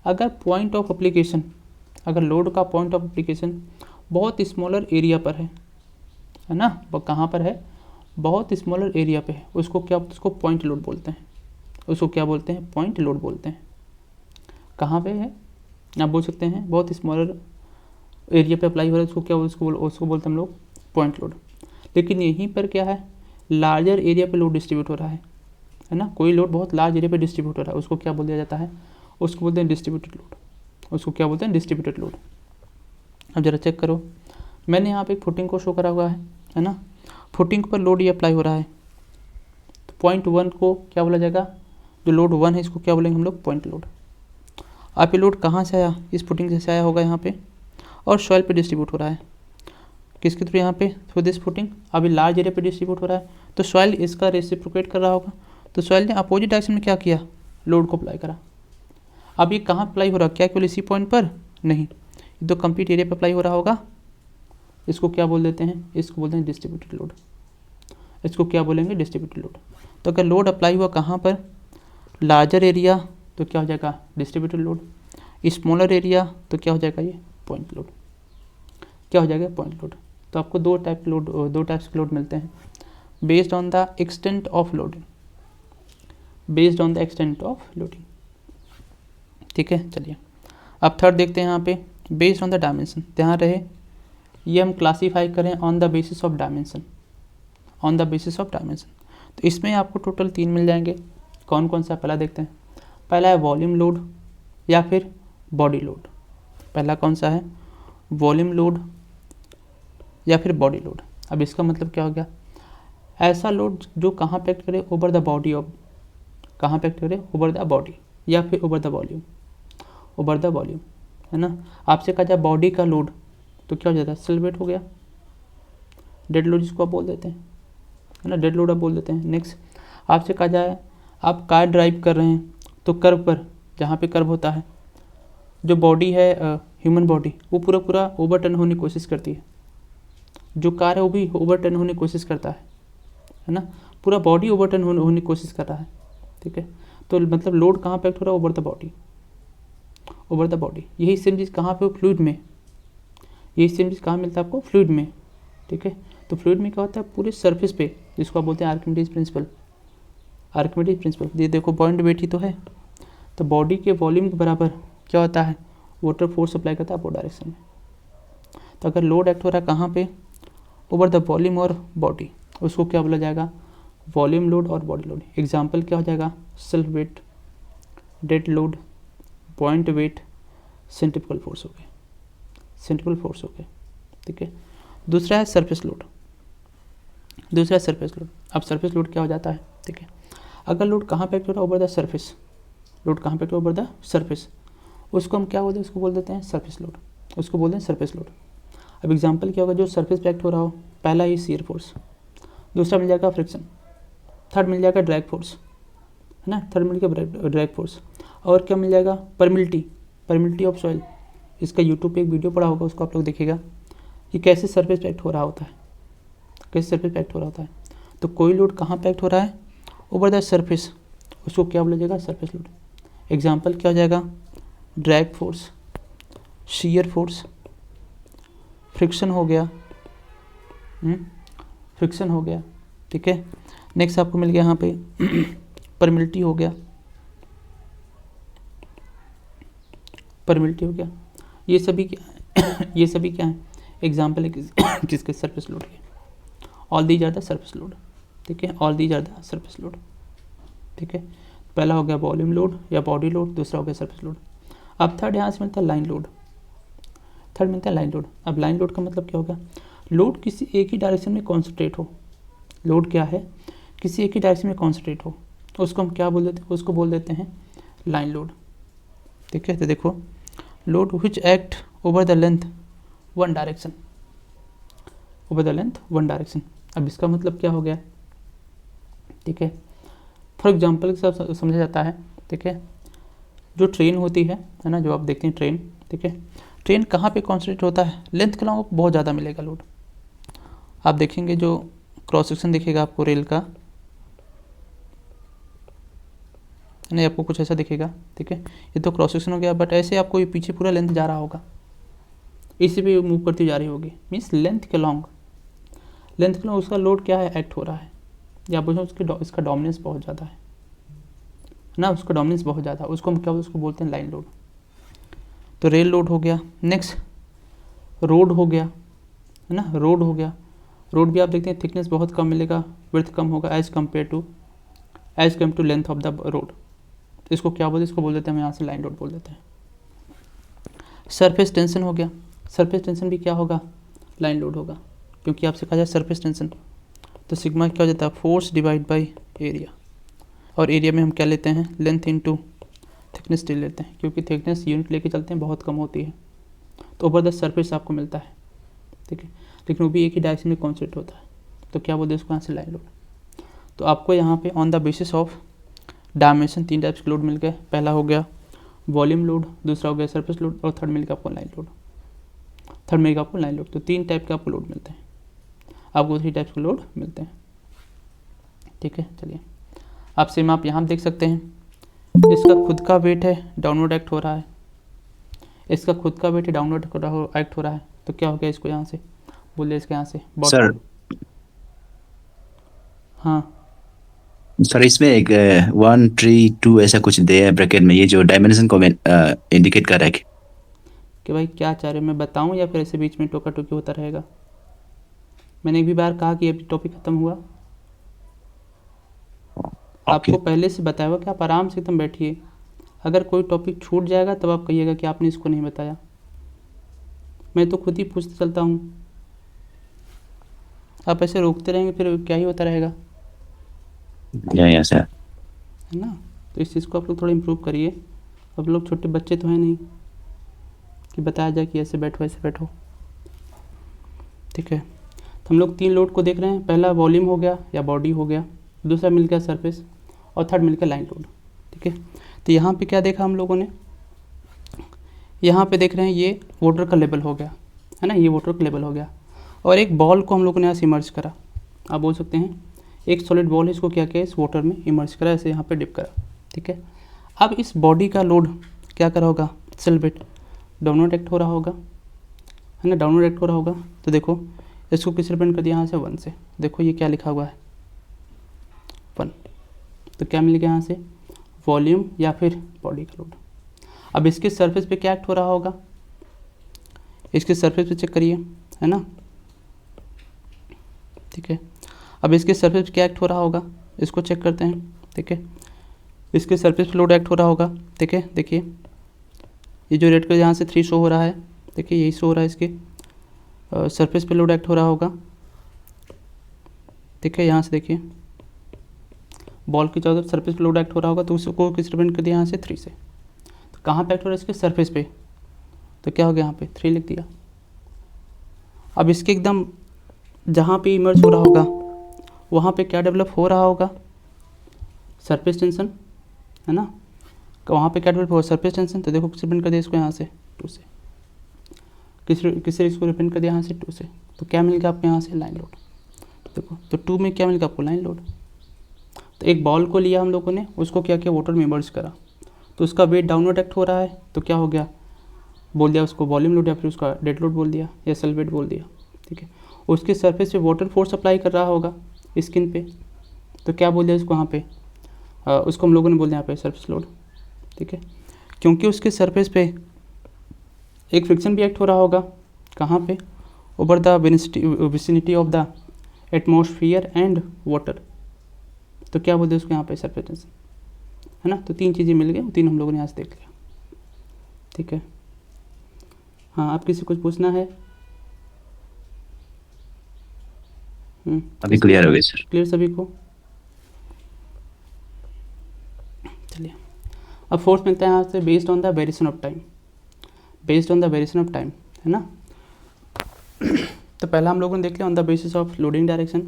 अगर पॉइंट ऑफ एप्लीकेशन, अगर लोड का पॉइंट ऑफ एप्लीकेशन बहुत स्मॉलर एरिया पर है ना, वो कहाँ पर है, बहुत स्मॉलर एरिया पे है, उसको क्या, उसको पॉइंट लोड बोलते हैं, उसको क्या बोलते हैं, पॉइंट लोड बोलते हैं। कहाँ पे है आप बोल सकते हैं, बहुत स्मॉलर एरिया पे अप्लाई हो रहा है, उसको क्या, उसको बोलते हैं हम लोग पॉइंट लोड। लेकिन यहीं पर क्या है, लार्जर एरिया पे लोड डिस्ट्रीब्यूट हो रहा है ना, कोई लोड बहुत लार्ज एरिया पे डिस्ट्रीब्यूट हो रहा है, उसको क्या बोल दिया जाता है, उसको बोलते हैं डिस्ट्रीब्यूटेड लोड, उसको क्या बोलते हैं डिस्ट्रीब्यूटेड लोड। अब जरा चेक करो, मैंने यहाँ पे एक फुटिंग को शो करा हुआ है ना, फुटिंग पर लोड ये अप्लाई हो रहा है, तो पॉइंट 1 को क्या बोला जाएगा, जो लोड 1 है इसको क्या बोलेंगे हम लोग पॉइंट लोड। आप ये लोड कहाँ से आया, इस फुटिंग से आया होगा यहाँ पे, और सॉइल पे डिस्ट्रीब्यूट हो रहा है, किसके थ्रू, यहाँ पे थ्रू दिस फुटिंग, अभी लार्ज एरिया पे डिस्ट्रीब्यूट हो रहा है, तो सॉइल इसका रेसिप्रोकेट कर रहा होगा, तो सॉइल ने अपोजिट डायरेक्शन में क्या किया, लोड को अप्लाई करा। अब ये कहाँ अप्लाई हो रहा है, क्या केवल इसी पॉइंट पर, नहीं, ये तो कंप्लीट एरिया पे अप्लाई हो रहा होगा, इसको क्या बोल देते हैं, इसको बोलते हैं डिस्ट्रीब्यूटेड लोड, इसको क्या बोलेंगे डिस्ट्रीब्यूटेड लोड। तो अगर लोड अप्लाई हुआ कहाँ पर, लार्जर एरिया, तो क्या हो जाएगा डिस्ट्रीब्यूटेड लोड, स्मॉलर एरिया तो क्या हो जाएगा ये पॉइंट लोड, क्या हो जाएगा पॉइंट लोड। तो आपको दो टाइप्स के लोड मिलते हैं, based on the extent of loading, based on the extent of loading. ठीक है, चलिए अब थर्ड देखते हैं यहाँ पे, बेस्ड ऑन द डायमेंशन, ध्यान रहे ये हम क्लासीफाई करें on the basis of dimension, on the basis of dimension. तो इसमें आपको टोटल 3 मिल जाएंगे, कौन कौन सा, पहला देखते हैं, पहला है वॉल्यूम लोड या फिर बॉडी लोड। पहला कौन सा है, वॉल्यूम लोड या फिर बॉडी लोड। अब इसका मतलब क्या हो गया, ऐसा लोड जो कहाँ पे एक्ट करे, ओवर द बॉडी ऑफ, कहाँ पे एक्ट करे, ओवर द बॉडी या फिर over the volume, over the volume, है ना। आपसे कहा जाए बॉडी का लोड, तो क्या हो जाता है सेल्फ वेट हो गया, डेड लोड जिसको आप बोल देते हैं, है ना, डेड लोड आप बोल देते हैं। नेक्स्ट आपसे कहा जाए आप कार ड्राइव कर रहे हैं, तो कर्व पर, जहाँ पे कर्व होता है, जो बॉडी है ह्यूमन बॉडी, वो पूरा ओवरटर्न होने की कोशिश करती है, जो कार है वो भी ओवरटर्न होने की कोशिश करता है ना, पूरा बॉडी ओवरटर्न होने की कोशिश कर रहा है। ठीक है, तो मतलब लोड कहाँ पे एक्ट हो रहा है, over the body, over the body. यही सेम चीज़ कहाँ पे, फ्लूइड में, यही सेम चीज़ कहाँ मिलता है आपको, फ्लूइड में। ठीक है, तो फ्लूइड में क्या होता है, पूरे सरफेस पे, जिसको आप बोलते हैं आर्किमिडीज प्रिंसिपल, आर्किमिडीज प्रिंसिपल। ये देखो पॉइंट वेट ही तो है, तो बॉडी के वॉल्यूम के बराबर क्या होता है, वाटर फोर्स अप्लाई करता है अपोजिट डायरेक्शन में। तो अगर लोड एक्ट हो रहा है कहाँ पे, ओवर द वॉल्यूम और बॉडी, उसको क्या बोला जाएगा, वॉल्यूम लोड और बॉडी लोड। एग्जाम्पल क्या हो जाएगा, self weight, dead load, point weight, centrifugal force हो गए, सेंट्रीफ्यूगल फोर्स हो गए। ठीक है, दूसरा है सरफेस लोड, दूसरा है सरफेस लोड। अब सरफेस लोड क्या हो जाता है, ठीक है, अगर लोड कहाँ पे एक्ट हो रहा है, ओवर द सरफेस, लोड कहाँ पे एक्ट हो रहा है, ओवर द सरफेस, उसको हम क्या बोलते हैं, उसको बोल देते हैं सरफेस लोड, उसको बोलते हैं सरफेस लोड। अब एग्जांपल क्या होगा, जो सरफेस पे एक्ट हो रहा हो, पहला ही शियर फोर्स, दूसरा मिल जाएगा फ्रिक्शन, थर्ड मिल जाएगा ड्रैग फोर्स, है ना, थर्ड मिल जाएगा ड्रैग फोर्स, और क्या मिल जाएगा, परमिलिटी, परमिलिटी ऑफ सॉइल। इसका यूट्यूब पे एक वीडियो पड़ा होगा, उसको आप लोग देखिएगा, ये कैसे सरफेस पे एक्ट हो रहा होता है, कैसे सरफेस पे एक्ट हो रहा होता है। तो कोई लोड कहाँ पे एक्ट हो रहा है, ओवर द सरफेस, उसको क्या बोला जाएगा, सरफेस लोड। एग्जाम्पल क्या हो जाएगा, drag force, shear force, friction हो गया, फ्रिक्शन हो गया, ठीक है। नेक्स्ट आपको मिल गया यहाँ पे परमिलिटी हो गया, परमिलिटी हो गया। ये सभी क्या ये सभी क्या है, एग्जाम्पल है किसके, सरफेस लोड के। All these are the surface load, ठीक है, all these are the surface load, ठीक है। पहला हो गया वॉल्यूम लोड या बॉडी लोड, दूसरा हो गया सरफेस लोड। अब थर्ड यहाँ से मिलता है लाइन लोड, थर्ड मिलता है लाइन लोड। अब लाइन लोड का मतलब क्या होगा, लोड किसी एक ही डायरेक्शन में कॉन्सेंट्रेट हो, लोड क्या है, किसी एक ही डायरेक्शन में कॉन्सेंट्रेट हो, उसको हम क्या बोल देते हैं, उसको बोल देते हैं लाइन लोड, ठीक है। तो देखो, load which act over the length one direction, over the length one direction. अब इसका मतलब क्या हो गया, ठीक है। फॉर एग्जांपल के साथ समझा जाता है, ठीक है। जो ट्रेन होती है ना, जो आप देखते हैं ट्रेन, ठीक है, ट्रेन कहाँ पे कॉन्सेंट्रेट होता है, लेंथ के अलावा बहुत ज़्यादा मिलेगा लोड। आप देखेंगे जो क्रॉस सेक्शन दिखेगा आपको रेल का, नहीं आपको कुछ ऐसा दिखेगा, ठीक है। ये तो क्रॉस सेक्शन हो गया, बट ऐसे आपको ये पीछे पूरा लेंथ जा रहा होगा, इसी पे मूव करती जा रही होगी, मीन्स लेंथ के लॉन्ग, लेंथ के लॉन्ग उसका लोड क्या है, एक्ट हो रहा है, या बोलो इसका डोमिनेंस बहुत ज़्यादा है ना, उसका डोमिनेंस बहुत ज़्यादा, उसको हम क्या उसको बोलते हैं लाइन लोड। तो रेल लोड हो गया। नेक्स्ट रोड हो गया, है ना, रोड हो गया। रोड भी आप देखते हैं थिकनेस बहुत कम मिलेगा, विड्थ कम होगा as compare to length of the road. तो इसको क्या बोलते हैं, इसको बोल देते हैं हम यहाँ से लाइन लोड बोल देते हैं। सरफेस टेंशन हो गया, सरफेस टेंशन भी क्या होगा, लाइन लोड होगा, क्योंकि आपसे कहा जाए सरफेस टेंशन, तो सिग्मा क्या हो जाता है, फोर्स डिवाइड बाई एरिया, और एरिया में हम क्या लेते हैं, लेंथ इनटू थिकनेस ले लेते हैं, क्योंकि थिकनेस यूनिट लेके चलते हैं बहुत कम होती है, तो ओवर द सरफेस आपको मिलता है, ठीक है। लेकिन वो भी एक ही डायरेक्शन में कॉन्सेंट्रेट होता है, तो क्या बोलते हैं उसको, यहाँ से लाइन लोड। तो आपको यहाँ पे on the basis of dimension 3 types के लोड मिल गए। पहला हो गया वॉल्यूम लोड, दूसरा हो गया सरफेस लोड, और थर्ड मिल गया आपको लाइन लोड, थर्ड मिल गया आपको लाइन लोड। तो 3 टाइप के आपको लोड मिलते हैं, आपको 3 टाइप्स के लोड मिलते हैं, ठीक है। चलिए आप सेम आप यहाँ देख सकते हैं, इसका खुद का वेट है, डाउनवर्ड एक्ट हो रहा है, इसका खुद का वेट है, डाउनवर्ड एक्ट हो रहा है। तो क्या हो गया, इसको यहाँ से बोलिए, इसके यहाँ से सर हाँ सर इसमें एक 1 3 2 ऐसा कुछ दिया है ब्रैकेट में, ये जो डायमेंशन को इंडिकेट कर रहा है कि भाई क्या चाह रहे हो, मैं बताऊँ या फिर ऐसे बीच में टोका टोकी होता रहेगा। मैंने एक भी बार कहा कि अभी टॉपिक ख़त्म हुआ, आपको पहले से बताया हुआ कि आप आराम से एकदम बैठिए, अगर कोई टॉपिक छूट जाएगा तब आप कहिएगा कि आपने इसको नहीं बताया, मैं तो खुद ही पूछते चलता हूँ, आप ऐसे रोकते रहेंगे फिर क्या ही होता रहेगा, या सर। है ना। तो इस चीज़ को आप लोग थोड़ा इम्प्रूव करिए, अब लोग छोटे बच्चे तो हैं नहीं कि बताया जाए कि ऐसे बैठो ऐसे बैठो, ठीक है। तो हम लोग 3 लोड को देख रहे हैं, पहला वॉल्यूम हो गया या बॉडी हो गया, दूसरा मिल गया सरफेस, और थर्ड मिल गया लाइन लोड, ठीक है। तो यहाँ पे क्या देखा हम लोगों ने, यहाँ पे देख रहे हैं ये वाटर का लेवल हो गया, है ना, ये वाटर का लेवल हो गया, और एक बॉल को हम लोगों ने यहाँ से इमर्ज करा, आप बोल सकते हैं एक सॉलिड बॉल है, इसको क्या किया, इस वाटर में इमर्ज करा, ऐसे यहाँ पे डिप करा, ठीक है। अब इस बॉडी का लोड क्या करा होगा, सेल वेट डाउनवर्ड एक्ट हो रहा होगा, है ना, डाउनवर्ड एक्ट हो रहा होगा। तो देखो इसको किस रिप्रेजेंट कर दिया, यहाँ से 1 से, देखो ये क्या लिखा हुआ है 1, तो क्या मिल गया यहाँ से, वॉल्यूम या फिर बॉडी का लोड। अब इसके सरफेस पे क्या एक्ट हो रहा होगा, इसके सरफेस पे चेक करिए, है ना, ठीक है। अब इसके सरफेस पे क्या एक्ट हो रहा होगा, इसको चेक करते हैं, ठीक है। इसके सरफेस पे लोड एक्ट हो रहा होगा, ठीक है। देखिए ये जो रेड कलर यहाँ से 3 शो हो रहा है, देखिए यही शो हो रहा है, इसके सरफेस पे लोड एक्ट हो रहा होगा, ठीक है। यहाँ से देखिए बॉल की चारों तरफ सरफेस पे लोड एक्ट हो रहा होगा, तो उसको किस रिप्रेजेंट कर दिया, यहाँ से 3 से। तो कहाँ पे एक्ट हो रहा है, इसके सरफेस पे, तो क्या हो गया, यहाँ पे 3 लिख दिया। अब इसके एकदम जहाँ पे इमर्ज हो रहा होगा वहाँ पे क्या डेवलप हो रहा होगा, सरफेस टेंशन, है ना, वहाँ पे क्या डेवलप होगा, सरफेस टेंशन। तो देखो किस रिप्रेजेंट कर दिया इसको यहाँ से 2 से। किस सीरीज को रिप्रेजेंट कर दिया यहाँ से 2 से, तो क्या मिल गया आपको यहाँ से लाइन लोड। देखो तो 2 में क्या मिल गया आपको लाइन लोड। तो एक बॉल को लिया हम लोगों ने, उसको क्या किया वाटर में इमर्ज करा, तो उसका वेट डाउनवर्ड एक्ट हो रहा है, तो क्या हो गया बोल दिया उसको वॉल्यूम लोड या फिर उसका डेड लोड बोल दिया या सेल वेट बोल दिया। ठीक है, उसके सरफेस पे वाटर फोर्स अप्लाई कर रहा होगा स्किन पे, तो क्या बोल दिया उसको यहाँ पे उसको हम लोगों ने बोल दिया यहाँ पे सरफेस लोड। ठीक है, क्योंकि उसके सरफेस पे एक फ्रिक्शन भी एक्ट हो रहा होगा, कहाँ पे, over the vicinity of the atmosphere and water, तो क्या बोलते हैं उसको यहाँ पे सरफेस टेंशन, है ना। तो 3 चीज़ें मिल गई, 3 हम लोगों ने यहाँ से देख लिया। ठीक है, हाँ आप किसी कुछ पूछना है? अभी क्लियर हो गई सर। क्लियर सभी को? चलिए अब फोर्स मिलता है यहाँ से based on the variation of time, based on the variation of time, है ना। तो पहला हम लोगों ने देख लिया on the basis of loading direction,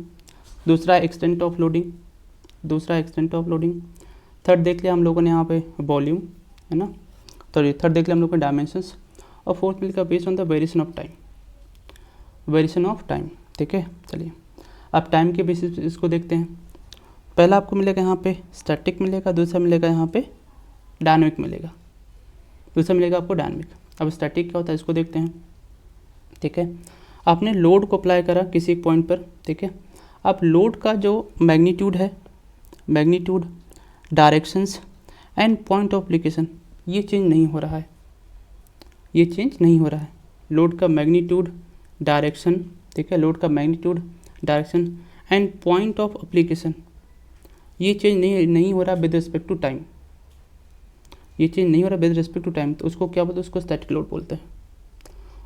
दूसरा एक्सटेंट ऑफ लोडिंग, थर्ड देख लिया हम लोगों ने यहाँ पे वॉल्यूम, है ना। तो थर्ड देख लिया हम लोगों ने डायमेंशंस, और फोर्थ मिलकर based on the variation of time, ठीक है। चलिए अब टाइम के बेसिस पे इसको देखते हैं। पहला आपको मिलेगा यहाँ पे स्टैटिक मिलेगा, दूसरा मिलेगा यहाँ पे डायनामिक मिलेगा, दूसरा मिलेगा आपको डायनामिक। अब स्टैटिक क्या होता है इसको देखते हैं। ठीक है, आपने लोड को अप्लाई करा किसी एक पॉइंट पर, ठीक है। अब लोड का जो मैग्नीट्यूड है, magnitude, directions and point of application, ये चेंज नहीं हो रहा है, ये चेंज नहीं हो रहा है। लोड का मैग्नीट्यूड, डायरेक्शन, ठीक है, लोड का magnitude, direction and point of application, ये चेंज नहीं हो रहा विद रिस्पेक्ट टू टाइम, ये चेंज नहीं हो रहा विद रिस्पेक्ट टू टाइम। तो उसको क्या बोलते हैं, उसको स्टैटिक लोड बोलते हैं,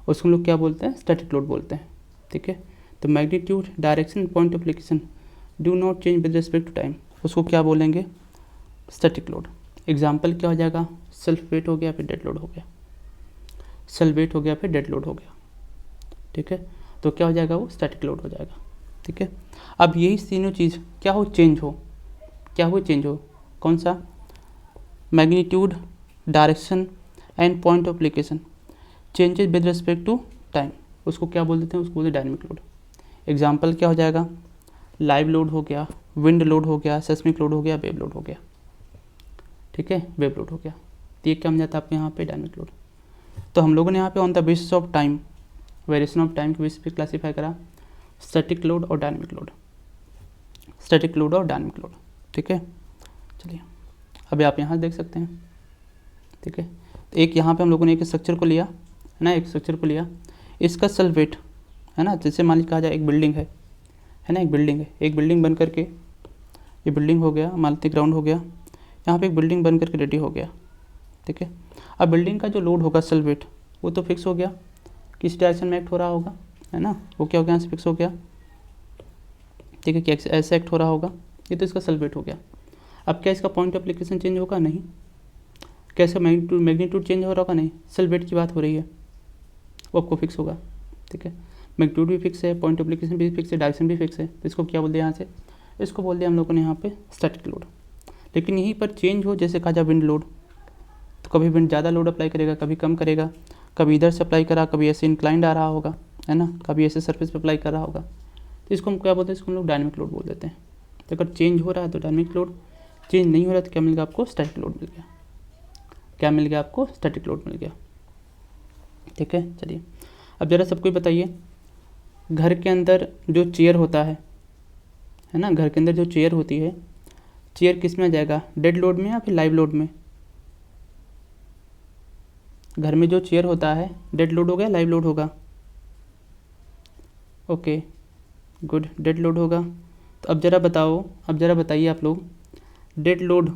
उसको हम लोग क्या बोलते हैं, स्टैटिक लोड बोलते हैं। ठीक है, तो magnitude, direction, point of application do not change with respect to time, उसको क्या बोलेंगे, स्टैटिक लोड। एग्जाम्पल क्या हो जाएगा, सेल्फ वेट हो गया फिर डेड लोड हो गया, सेल्फ वेट हो गया फिर डेड लोड हो गया। ठीक है, तो क्या हो जाएगा, वो स्टैटिक लोड हो जाएगा। ठीक है, अब यही तीनों चीज़ क्या हो, चेंज हो, क्या हो, चेंज हो, कौन सा, magnitude, direction and point of application changes with respect to time, उसको क्या बोल देते हैं, उसको बोलते हैं डायनेमिक लोड। एग्जाम्पल क्या हो जाएगा, लाइव लोड हो गया, विंड लोड हो गया, सेस्मिक लोड हो गया, वेव लोड हो गया। ठीक है, वेव लोड हो गया, तो ये क्या बन जाता है आपके यहाँ पे डायनेमिक लोड। तो हम लोगों ने यहाँ पे on the basis of time, variation of time के बेसिस पे क्लासीफाई करा स्टैटिक लोड और डायनेमिक लोड, स्टैटिक लोड और डायनेमिक लोड। ठीक है, चलिए अभी आप यहाँ देख सकते हैं। ठीक है, तो एक यहाँ पे हम लोगों ने एक स्ट्रक्चर को लिया, है ना, एक स्ट्रक्चर को लिया, इसका सेल्फ वेट, है ना, जैसे मान लीजिए कहा जाए एक बिल्डिंग है ना, एक बिल्डिंग है, एक बिल्डिंग बन करके, ये बिल्डिंग हो गया, मान लीजिए ग्राउंड हो गया, यहाँ पे एक बिल्डिंग बन करके रेडी हो गया। ठीक है, अब बिल्डिंग का जो लोड होगा सेल्फ वेट, वो तो फिक्स हो गया, किस डायरेक्शन में एक्ट हो रहा होगा, है ना, वो क्या हो गया, यहाँ से फिक्स हो गया। ठीक है, क्या ऐसे एक्ट हो रहा होगा, ये तो इसका सेल्फ वेट हो गया। अब क्या इसका पॉइंट ऑफ एप्लीकेशन चेंज होगा, नहीं। कैसे मैग्नीट्यूड चेंज हो रहा होगा, नहीं, सेल्फ वेट की बात हो रही है, वो आपको फिक्स होगा। ठीक है, मैग्नीट्यूड भी फिक्स है, पॉइंट ऑफ एप्लीकेशन भी फिक्स है, डायरेक्शन भी फिक्स है, तो इसको क्या बोल दिया यहाँ से, इसको बोल दिया हम लोगों ने यहाँ पे स्टैटिक लोड। लेकिन यहीं पर चेंज हो, जैसे कहा जाए विंड लोड, तो कभी विंड ज़्यादा लोड अप्लाई करेगा, कभी कम करेगा, कभी इधर से अप्लाई करा, कभी ऐसे इंक्लाइंड आ रहा होगा, है ना, कभी ऐसे सरफेस पे अप्लाई कर रहा होगा, तो इसको हम क्या बोलते हैं, इसको हम लोग डायनेमिक लोड बोल देते हैं। तो अगर चेंज हो रहा है तो डायनेमिक लोड, चेंज नहीं हो रहा है तो क्या मिल गया आपको, स्टैटिक लोड मिल गया। क्या मिल गया आपको, स्टैटिक लोड मिल गया। ठीक है, चलिए अब ज़रा सबको बताइए, घर के अंदर जो चेयर होता है ना, घर के अंदर जो चेयर होती है, चेयर किस में आ जाएगा, डेड लोड में या फिर लाइव लोड में। घर में जो चेयर होता है डेड लोड होगा, लाइव लोड होगा, ओके गुड, डेड लोड होगा। तो अब ज़रा बताओ, अब ज़रा बताइए आप लोग, डेड लोड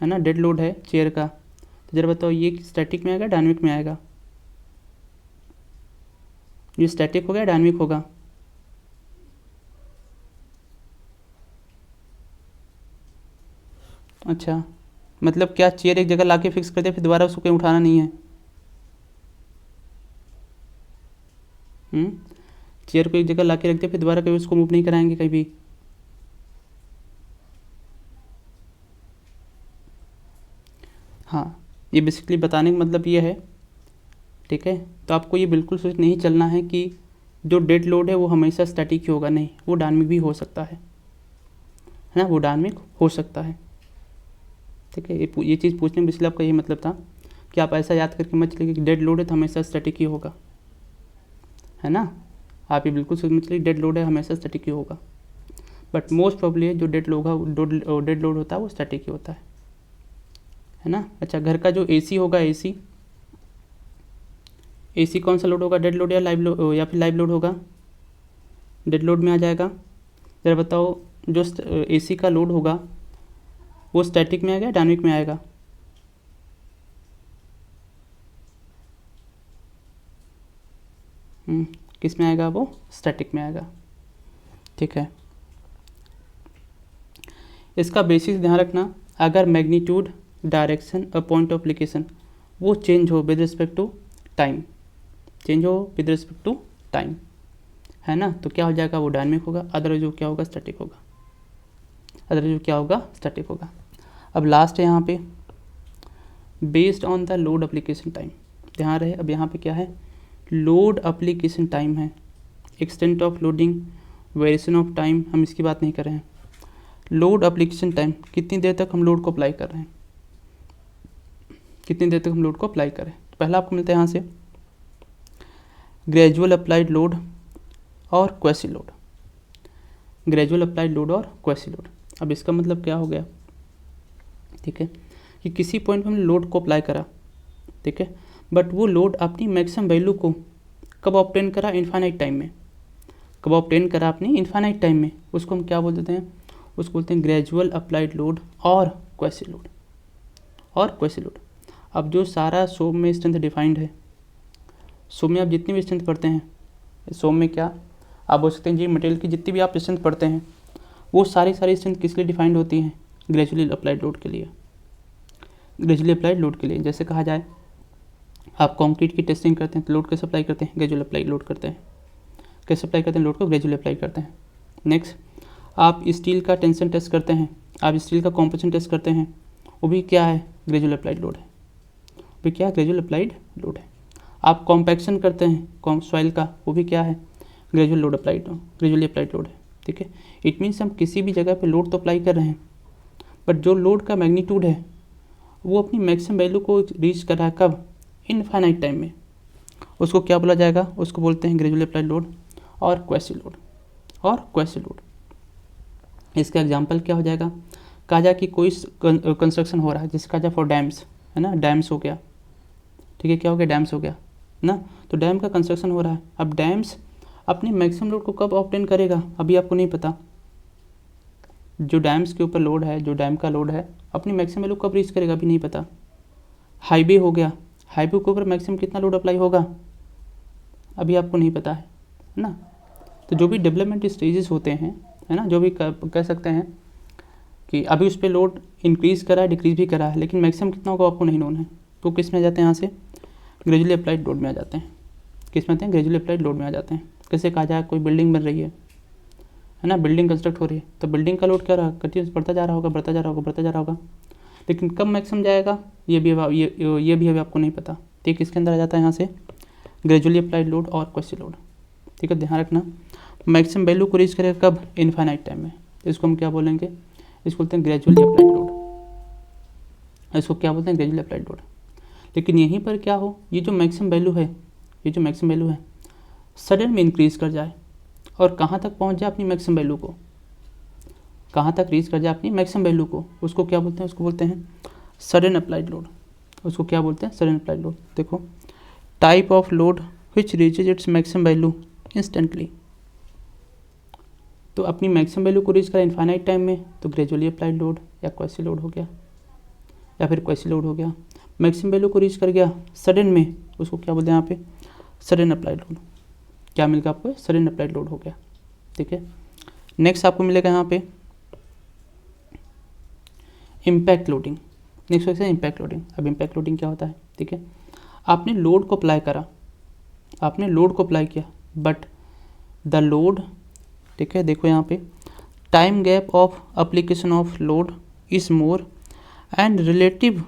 है ना, डेड लोड है चेयर का, तो ज़रा बताओ ये स्टैटिक में आएगा, डायनामिक में आएगा, ये स्टैटिक होगा या डायनामिक होगा, अच्छा मतलब क्या चेयर एक जगह लाके फिक्स कर दिया फिर दोबारा उसको कहीं उठाना नहीं है, चेयर को एक जगह लाके रख दिया फिर दोबारा कभी उसको मूव नहीं कराएंगे कहीं भी। हाँ, ये बेसिकली बताने का मतलब ये है ठीक है। तो आपको ये बिल्कुल सोच नहीं चलना है कि जो डेड लोड है वो हमेशा स्टैटिक ही होगा, नहीं, वो डायनामिक भी हो सकता है ना, वो डायनामिक हो सकता है, ठीक है। ये चीज़ पूछने में इसलिए आपका यही मतलब था कि आप ऐसा याद करके मत चलिए कि डेड लोड है तो हमेशा स्टैटिक ही होगा, है ना। आप ये बिल्कुल सोच मत चलिए डेड लोड है हमेशा स्टैटिक ही होगा, बट मोस्ट प्रॉब्ली जो डेड लोड होता है वो स्टैटिक ही होता है ना। अच्छा, घर का जो एसी होगा, एसी कौन सा लोड होगा, डेड लोड या लाइव लोड, या फिर लाइव लोड होगा, डेड लोड में आ जाएगा। ज़रा बताओ, जो एसी का लोड होगा वो स्टैटिक में आएगा, डायनामिक में आएगा? किस में आएगा? वो स्टैटिक में आएगा, ठीक है। इसका बेसिस ध्यान रखना, अगर मैग्नीट्यूड, डायरेक्शन और पॉइंट ऑफ एप्लीकेशन वो चेंज हो विद रिस्पेक्ट टू टाइम, है ना, तो क्या हो जाएगा, वो डायनामिक होगा, अदरवाइज वो क्या होगा, स्टैटिक होगा। अब लास्ट है यहाँ पे, based on the load application time, ध्यान रहे। अब यहाँ पे क्या है, लोड एप्लीकेशन टाइम है, extent of loading, variation of time, हम इसकी बात नहीं कर रहे हैं। लोड एप्लीकेशन टाइम, कितनी देर तक हम लोड को अप्लाई कर रहे हैं, तो पहला आपको मिलता है यहाँ से ग्रेजुअल अप्लाइड लोड और क्वेसी लोड, अब इसका मतलब क्या हो गया, ठीक है, कि किसी पॉइंट पर हमने लोड को अप्लाई करा, ठीक है, बट वो लोड अपनी मैक्सिमम वैल्यू को कब ऑब्टेन करा, इनफाइनाइट टाइम में, उसको हम क्या बोल देते हैं, उसको बोलते हैं ग्रेजुअल अप्लाइड लोड और क्वेसी लोड। अब जो सारा सोम में स्ट्रेंथ डिफाइंड है, सोम में आप जितनी भी स्ट्रेंथ पढ़ते हैं, सोम में क्या आप बोल सकते हैं जी, मटेरियल की जितनी भी आप स्ट्रेंथ पढ़ते हैं वो सारी स्ट्रेंथ किस लिए डिफाइंड होती हैं, ग्रेजुअली अप्लाइड लोड के लिए। जैसे कहा जाए आप कंक्रीट की टेस्टिंग करते हैं तो लोड कैसे अप्लाई करते हैं, ग्रेजुअल अप्लाई लोड करते हैं, लोड को ग्रेजुअली अप्लाई करते हैं। नेक्स्ट, आप स्टील का टेंशन टेस्ट करते हैं, आप स्टील का कॉम्प्रेशन टेस्ट करते हैं, वो भी क्या है, ग्रेजुअल अप्लाइड लोड है। आप कॉम्पैक्शन करते हैं सॉइल का, वो भी क्या है, ग्रेजुअली अप्लाइड लोड है, ठीक है। इट मीन्स हम किसी भी जगह पे लोड तो अप्लाई कर रहे हैं, बट जो लोड का मैग्नीट्यूड है वो अपनी मैक्सिमम वैल्यू को रीच कर रहा है, कब, इनफाइनाइट टाइम में, उसको क्या बोला जाएगा, उसको बोलते हैं ग्रेजुअली अप्लाइड लोड और क्वेसी लोड। इसका एग्जांपल क्या हो जाएगा, कहा जाए कि कोई कंस्ट्रक्शन हो रहा है, जिसका कहा जाए फॉर डैम्स, है ना, डैम्स हो गया, ठीक है, क्या हो गया, डैम्स हो गया ना, तो डैम का कंस्ट्रक्शन हो रहा है। अब डैम्स अपनी मैक्सिमम लोड को कब ऑब्टेन करेगा, अभी आपको नहीं पता। जो डैम्स के ऊपर लोड है, जो डैम का लोड है, अपनी मैक्सिमम वैल्यू कब रीच करेगा, अभी नहीं पता। हाईवे हो गया, हाईवे के ऊपर मैक्सिमम कितना लोड अप्लाई होगा, अभी आपको नहीं पता है ना। तो जो भी डेवलपमेंट स्टेजेस होते हैं, है ना, जो भी कह सकते हैं कि अभी उस पर लोड इंक्रीज़ करा है, डिक्रीज़ भी करा है, लेकिन मैक्सिमम कितना होगा आपको नहीं नोन है, तो किस में आ जाते हैं, यहाँ से ग्रेजुअली अप्लाइड लोड में आ जाते हैं। कैसे कहा जाए, कोई बिल्डिंग बन रही है ना, बिल्डिंग कंस्ट्रक्ट हो रही है, तो बिल्डिंग का लोड क्या रहा, कंटिन्यूस बढ़ता जा रहा होगा, लेकिन कब मैक्सिमम जाएगा, ये भी अभी आपको नहीं पता। ठीक, किसके अंदर आ जाता है, यहाँ से ग्रेजुअली अप्लाइड लोड और क्वेसी लोड। ठीक है, ध्यान रखना, मैक्सिमम वैल्यू को रीच करेगा कब, इनफाइनाइट टाइम में। इसको हम क्या बोलेंगे, इसको बोलते हैं ग्रेजुअली अप्लाइड लोड। लेकिन यहीं पर क्या हो, ये जो मैक्सिमम वैल्यू है सडन में इंक्रीज कर जाए और कहाँ तक पहुँच जाए अपनी मैक्सिमम वैल्यू को, कहाँ तक रीच कर जाए अपनी मैक्सिमम वैल्यू को, उसको क्या बोलते हैं, उसको बोलते हैं सडन अप्लाइड लोड। देखो, type of load which reaches its maximum value instantly, तो अपनी मैक्सिमम वैल्यू को रीच करा इनफाइनाइट टाइम में, तो ग्रेजुअली अप्लाइड लोड या क्वेसी लोड हो गया, मैक्सिमम वैल्यू को रीच कर गया सडन में, उसको क्या बोलते हैं यहाँ पे, सडन अप्लाइड लोड। क्या मिलेगा आपको, सडन अप्लाइड लोड हो गया। ठीक है, नेक्स्ट आपको मिलेगा यहाँ पे इम्पैक्ट लोडिंग। नेक्स्ट है इम्पैक्ट लोडिंग। अब इम्पैक्ट लोडिंग क्या होता है, ठीक है, आपने लोड को अप्लाई किया, बट द लोड, ठीक है, देखो यहाँ पे time gap of application of load is more and relative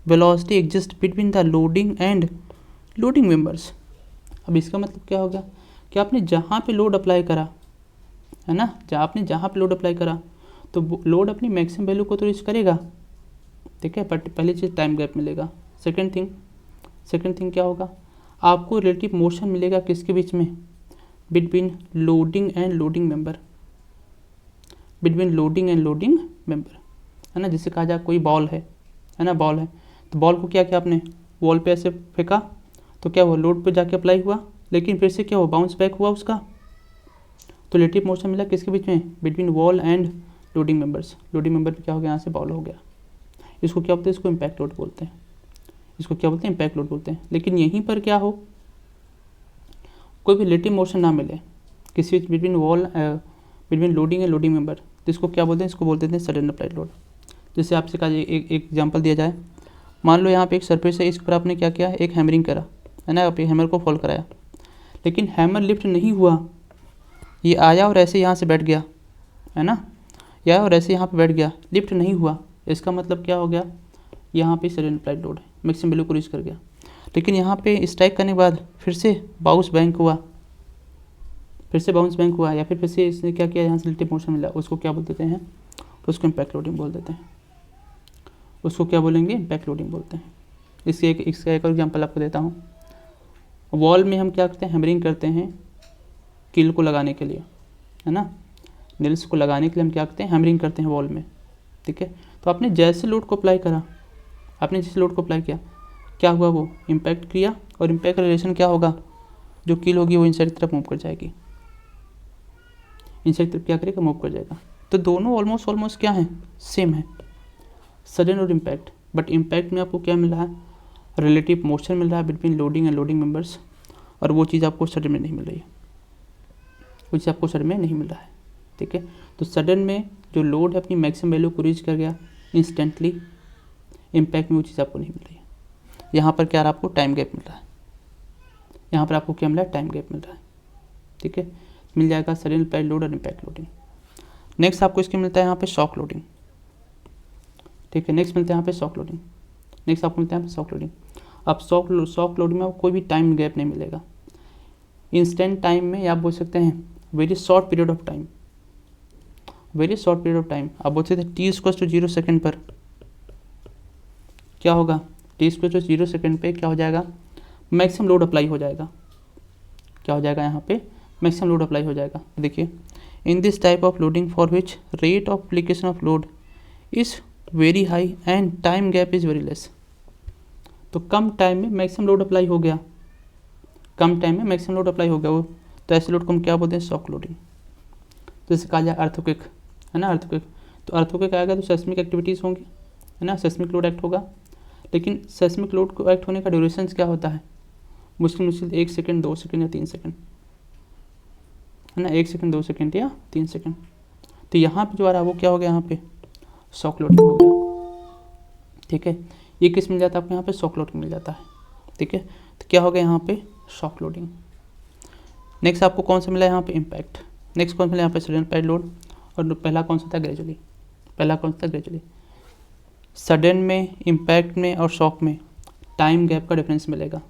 velocity exist between the loading and loading members. अब इसका मतलब क्या होगा कि आपने जहाँ पे लोड अप्लाई करा है ना, आपने जहाँ पे लोड अप्लाई करा तो लोड अपनी मैक्सिमम वैल्यू को तो रीच करेगा, ठीक है, बट पहली चीज़ टाइम गैप मिलेगा। सेकंड थिंग क्या होगा, आपको रिलेटिव मोशन मिलेगा किसके बीच में, between loading and loading member, between loading and loading member, है ना। जिसे कहा जाए कोई बॉल है ना, बॉल है, तो बॉल को क्या किया आपने, वॉल पे ऐसे फेंका तो क्या हुआ, लोड पे जाके अप्लाई हुआ, लेकिन फिर से क्या हुआ, बाउंस बैक हुआ उसका, तो रिलेटिव मोशन मिला किसके बीच में, between wall and loading members. Loading member पे क्या हो गया, यहाँ से बॉल हो गया। इसको क्या बोलते हैं, इसको इम्पैक्ट लोड बोलते हैं, इसको क्या बोलते हैं, इम्पैक्ट लोड बोलते हैं। लेकिन यहीं पर क्या हो, कोई भी रिलेटिव मोशन ना मिले किसी between wall, between loading and loading member, तो इसको क्या बोलते हैं, इसको बोलते हैं सडन अप्लाइड लोड। जैसे आपसे कहा जाए, एक एग्जांपल दिया जाए, मान लो यहाँ पे एक सरफेस है, इस पर आपने क्या किया, एक हैमरिंग करा है ना, आप हैमर को फॉल कराया, लेकिन हैमर लिफ्ट नहीं हुआ, ये आया और ऐसे यहाँ से बैठ गया है ना, या और ऐसे यहाँ पे बैठ गया, लिफ्ट नहीं हुआ, इसका मतलब क्या हो गया, यहाँ पे सडन अप्लाइड लोड है, मैक्सिमम वैल्यू को रीच कर गया। लेकिन यहाँ पे स्ट्राइक करने के बाद फिर से बाउंस बैंक हुआ, या फिर से इसने क्या किया, यहाँ से रिलेटिव मोशन मिला, उसको क्या बोल देते हैं, तो उसको इम्पैक्ट लोडिंग बोल देते हैं, उसको क्या बोलेंगे, इम्पैक्ट लोडिंग बोलते हैं। इसका एक और एग्जाम्पल आपको देता हूँ। वॉल में हम क्या करते हैं, हैमरिंग करते हैं कील को लगाने के लिए, है ना, नेल्स को लगाने के लिए हम क्या करते हैं, हैमरिंग करते हैं वॉल में, ठीक है। तो आपने जैसे लोड को अप्लाई करा, आपने जिस लोड को अप्लाई किया, क्या हुआ, वो इम्पैक्ट किया, और इम्पैक्ट का रिलेशन क्या होगा, जो कील होगी वो इनसाइड की तरफ मूव कर जाएगी, इनसाइड की तरफ क्या करेगा, मूव कर जाएगा। तो दोनों ऑलमोस्ट क्या है, सेम है, सडन और इम्पैक्ट। बट इम्पैक्ट में आपको क्या मिल रहा है, रिलेटिव मोशन मिल रहा है between loading and loading members, और वो चीज़ आपको सडन में नहीं मिल रही है, वो चीज़ आपको सडन में नहीं मिल रहा है, ठीक है। तो सडन में जो लोड है अपनी मैक्सिमम वैल्यू को रीच कर गया इंस्टेंटली, इम्पैक्ट में वो चीज़ आपको नहीं मिल रही है। यहाँ पर क्या आपको टाइम गैप मिल रहा है, यहाँ पर आपको क्या मिला है, टाइम गैप मिल रहा है, ठीक है। मिल जाएगा सडन अप्लाइड लोड और इम्पैक्ट लोडिंग। नेक्स्ट आपको इसके मिलता है यहाँ पे शॉक लोडिंग, ठीक है। नेक्स्ट मिलता है यहाँ पे शॉक लोडिंग, नेक्स्ट आपको मिलता है यहाँ पे शॉक लोडिंग। अब शॉक लोडिंग में आपको कोई भी टाइम गैप नहीं मिलेगा, इंस्टेंट टाइम में, या आप बोल सकते हैं very short period of time, very short period of time, आप बोल सकते हैं t=0 सेकेंड पर क्या होगा, t=0 सेकेंड पे क्या हो जाएगा, मैक्सिमम लोड अप्लाई हो जाएगा, क्या हो जाएगा, यहाँ पे मैक्सिमम लोड अप्लाई हो जाएगा। देखिए, in this type of loading for which rate of application of load is very high and time gap is very less. तो कम टाइम में मैक्सिमम लोड अप्लाई हो गया, कम टाइम में मैक्सिमम लोड अप्लाई हो गया वो, तो ऐसे लोड को हम क्या बोलते हैं, शॉक लोडिंग। तो जैसे कहा जाए अर्थक्वेक, है ना, अर्थक्वेक, तो अर्थक्वेक आएगा तो सेस्मिक एक्टिविटीज़ होंगी, है ना, सेस्मिक लोड एक्ट होगा। लेकिन सेस्मिक लोड को एक्ट होने का ड्यूरेशन क्या होता है, मुश्किल 1 सेकेंड, 2 सेकेंड या 3 सेकेंड, है ना, 1 सेकेंड, 2 सेकेंड या 3 सेकेंड। तो यहाँ पे जो आ रहा है वो क्या हो गया, यहाँ पे शॉक लोडिंग हो गया, ठीक है। ये किस मिल जाता है आपको, यहाँ पे शॉक लोडिंग मिल जाता है, ठीक है। तो क्या हो गया यहाँ पे, शॉक लोडिंग। नेक्स्ट आपको कौन सा मिला है यहाँ पे, इम्पैक्ट। नेक्स्ट कौन सा मिला यहाँ पे, सडन अप्लाइड लोड, और पहला कौन सा था, ग्रेजुअली, पहला कौन सा था, ग्रेजुअली। सडन में, इम्पैक्ट में और शॉक में टाइम गैप का डिफरेंस मिलेगा।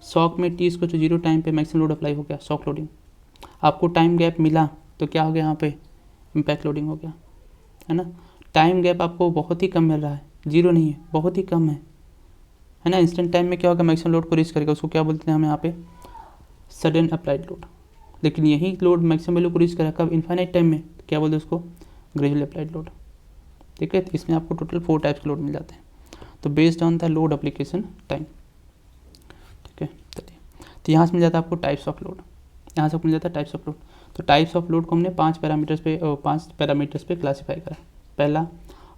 शॉक में t=0 टाइम पे मैक्सिमम लोड अप्लाई हो गया, शॉक लोडिंग। आपको टाइम गैप मिला तो क्या हो गया, यहाँ पे इम्पैक्ट लोडिंग हो गया, है ना। टाइम गैप आपको बहुत ही कम मिल रहा है, 0 नहीं है, बहुत ही कम है ना। इंस्टेंट टाइम में क्या होगा, मैक्सिमम लोड को रीच करेगा, उसको क्या बोलते हैं हम यहाँ पे, सडन अप्लाइड लोड। लेकिन यही लोड मैक्सिमम वैल्यू को रीच करेगा कब, इन्फाइनाइट टाइम में, क्या बोलते हैं उसको, ग्रेजुअली अप्लाइड लोड, ठीक है। तो इसमें आपको टोटल 4 टाइप्स के लोड मिल जाते हैं, तो based on the load application time, ठीक है। चलिए, तो यहाँ से मिल जाता है आपको टाइप्स ऑफ लोड, यहाँ से मिल जाता है टाइप्स ऑफ लोड। तो टाइप्स ऑफ लोड को हमने 5 पैरामीटर्स पे क्लासीफाई करा। पहला,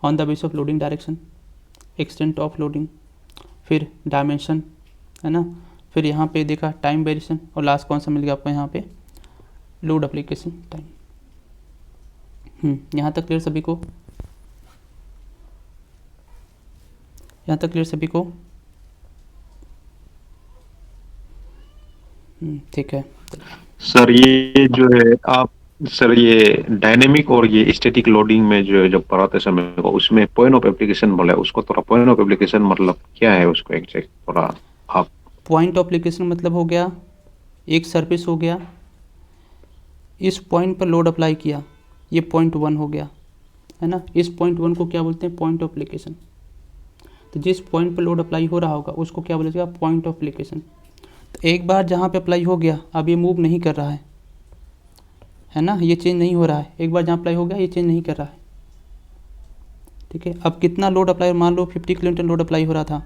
on the base of loading direction, extent of loading, फिर डायमेंशन, है ना, फिर यहाँ पे देखा टाइम वेरिएशन, और लास्ट कौन सा मिल गया आपको, यहाँ पे लोड एप्लीकेशन टाइम। यहाँ तक क्लियर सभी को, यहाँ तक क्लियर सभी को, ठीक है। सर ये जो है आप, सर ये डायनेमिक और ये स्टैटिक लोडिंग में जो जब पढ़ाते समय को उसमें पॉइंट ऑफ एप्लीकेशन बोला है, उसको थोड़ा पॉइंट ऑफ एप्लीकेशन मतलब क्या है उसको एग्जैक्ट थोड़ा आप पॉइंट ऑफ एप्लीकेशन मतलब हो गया एक सरफेस हो गया, इस पॉइंट पर लोड अप्लाई किया, ये पॉइंट 1 हो गया, है ना। इस पॉइंट 1 को क्या बोलते हैं, पॉइंट ऑफ एप्लीकेशन। तो जिस पॉइंट पर लोड अप्लाई हो रहा होगा उसको क्या बोलेगा, पॉइंट ऑफ एप्लीकेशन। तो एक बार जहाँ पे अप्लाई हो गया अब ये मूव नहीं कर रहा है ना, ये चेंज नहीं हो रहा है। एक बार जहाँ अप्लाई हो गया ये चेंज नहीं कर रहा है, ठीक है। अब कितना लोड अप्लाई, मान लो 50 किलोमीटर लोड अप्लाई हो रहा था,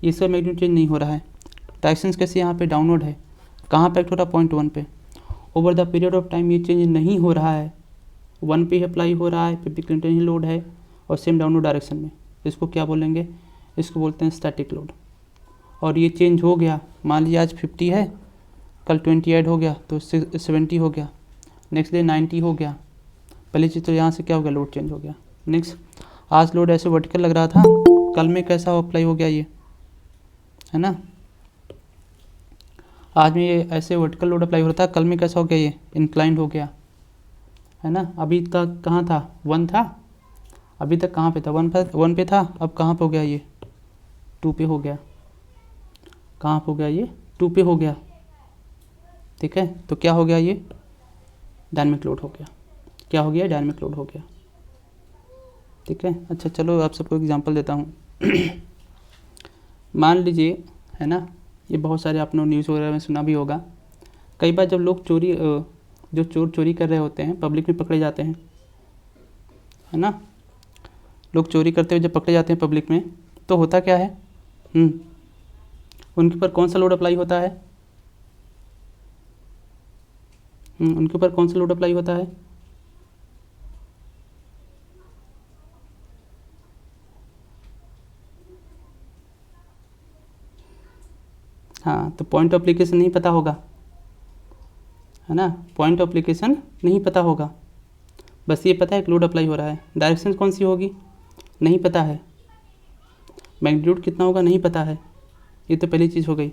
ये सब मैग्नीट्यूड चेंज नहीं हो रहा है। डायरेक्शन कैसे यहाँ पे डाउनवर्ड है, कहाँ पे एक्ट हो रहा है, पॉइंट 1 पे। Over the period of time ये चेंज नहीं हो रहा है, 1 पे ही अप्लाई हो रहा है, 50 किलोमीटर ही लोड है और सेम डाउनवर्ड डायरेक्शन में। इसको क्या बोलेंगे, इसको बोलते हैं स्टैटिक लोड। और ये चेंज हो गया, मान लीजिए आज 50 है, कल 20 ऐड हो गया तो 70 हो गया, नेक्स्ट डे 90 हो गया। पहली चीज़ तो यहाँ से क्या हो गया, लोड चेंज हो गया। नेक्स्ट, आज लोड ऐसे वर्टिकल लग रहा था, कल में कैसा अप्लाई हो गया ये, है ना। आज में ये ऐसे वर्टिकल लोड अप्लाई हो रहा था, कल में कैसा हो गया, ये इंक्लाइंड हो गया, है ना। अभी तक कहाँ था, 1 था, अभी तक कहाँ पे था, 1 पे था, अब कहाँ पे हो गया ये, 2 पे हो गया। कहाँ पे हो गया ये, 2 पे हो गया, ठीक है। तो क्या हो गया, ये डायनामिक लोड हो गया। क्या हो गया, डायनामिक लोड हो गया, ठीक है। अच्छा चलो आप सबको एग्जांपल देता हूँ। मान लीजिए, है ना, ये बहुत सारे आपने न्यूज़ वगैरह में सुना भी होगा, कई बार जब लोग जो चोर चोरी कर रहे होते हैं पब्लिक में पकड़े जाते हैं, है ना। लोग चोरी करते हुए जब पकड़े जाते हैं पब्लिक में तो होता क्या है, उनके ऊपर कौन सा लोड अप्लाई होता है, उनके ऊपर कौन सा लोड अप्लाई होता है, हाँ। तो पॉइंट ऑफ एप्लीकेशन नहीं पता होगा, है ना, पॉइंट ऑफ एप्लीकेशन नहीं पता होगा, बस ये पता है कि लोड अप्लाई हो रहा है। डायरेक्शन कौन सी होगी नहीं पता है, मैग्नीट्यूड कितना होगा नहीं पता है, ये तो पहली चीज़ हो गई।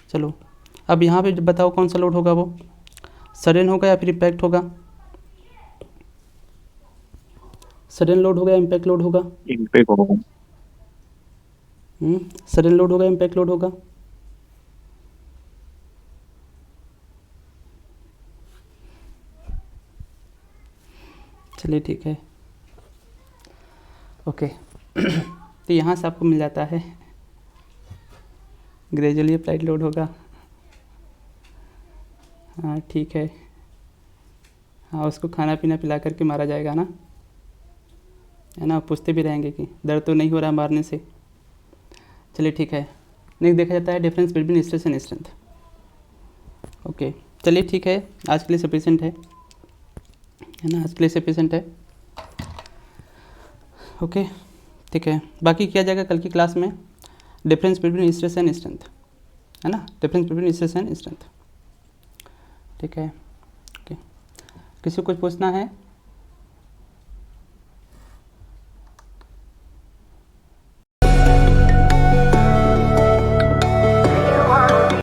चलो अब यहाँ पे बताओ कौन सा लोड होगा, वो सडन होगा या फिर इम्पैक्ट होगा, सडन लोड होगा या इम्पैक्ट लोड होगा, इम्पैक्ट होगा। सडन लोड होगा इम्पैक्ट लोड होगा, चलिए ठीक है, ओके। तो यहाँ से आपको मिल जाता है ग्रेजुअली अप्लाइड लोड होगा, हाँ ठीक है, हाँ उसको खाना पीना पिला करके मारा जाएगा ना, है ना। पूछते भी रहेंगे कि दर्द तो नहीं हो रहा है मारने से। चलिए ठीक है, नेक्स्ट देखा जाता है difference between stress and strength. Okay चलिए ठीक है, आज के लिए सफिशिएंट है ना, आज के लिए सफिशिएंट है, ओके ठीक है। बाकी किया जाएगा कल की क्लास में difference between stress and strength, है ना, difference between stress and strength, ठीक है। ओके, किसी को कुछ पूछना है?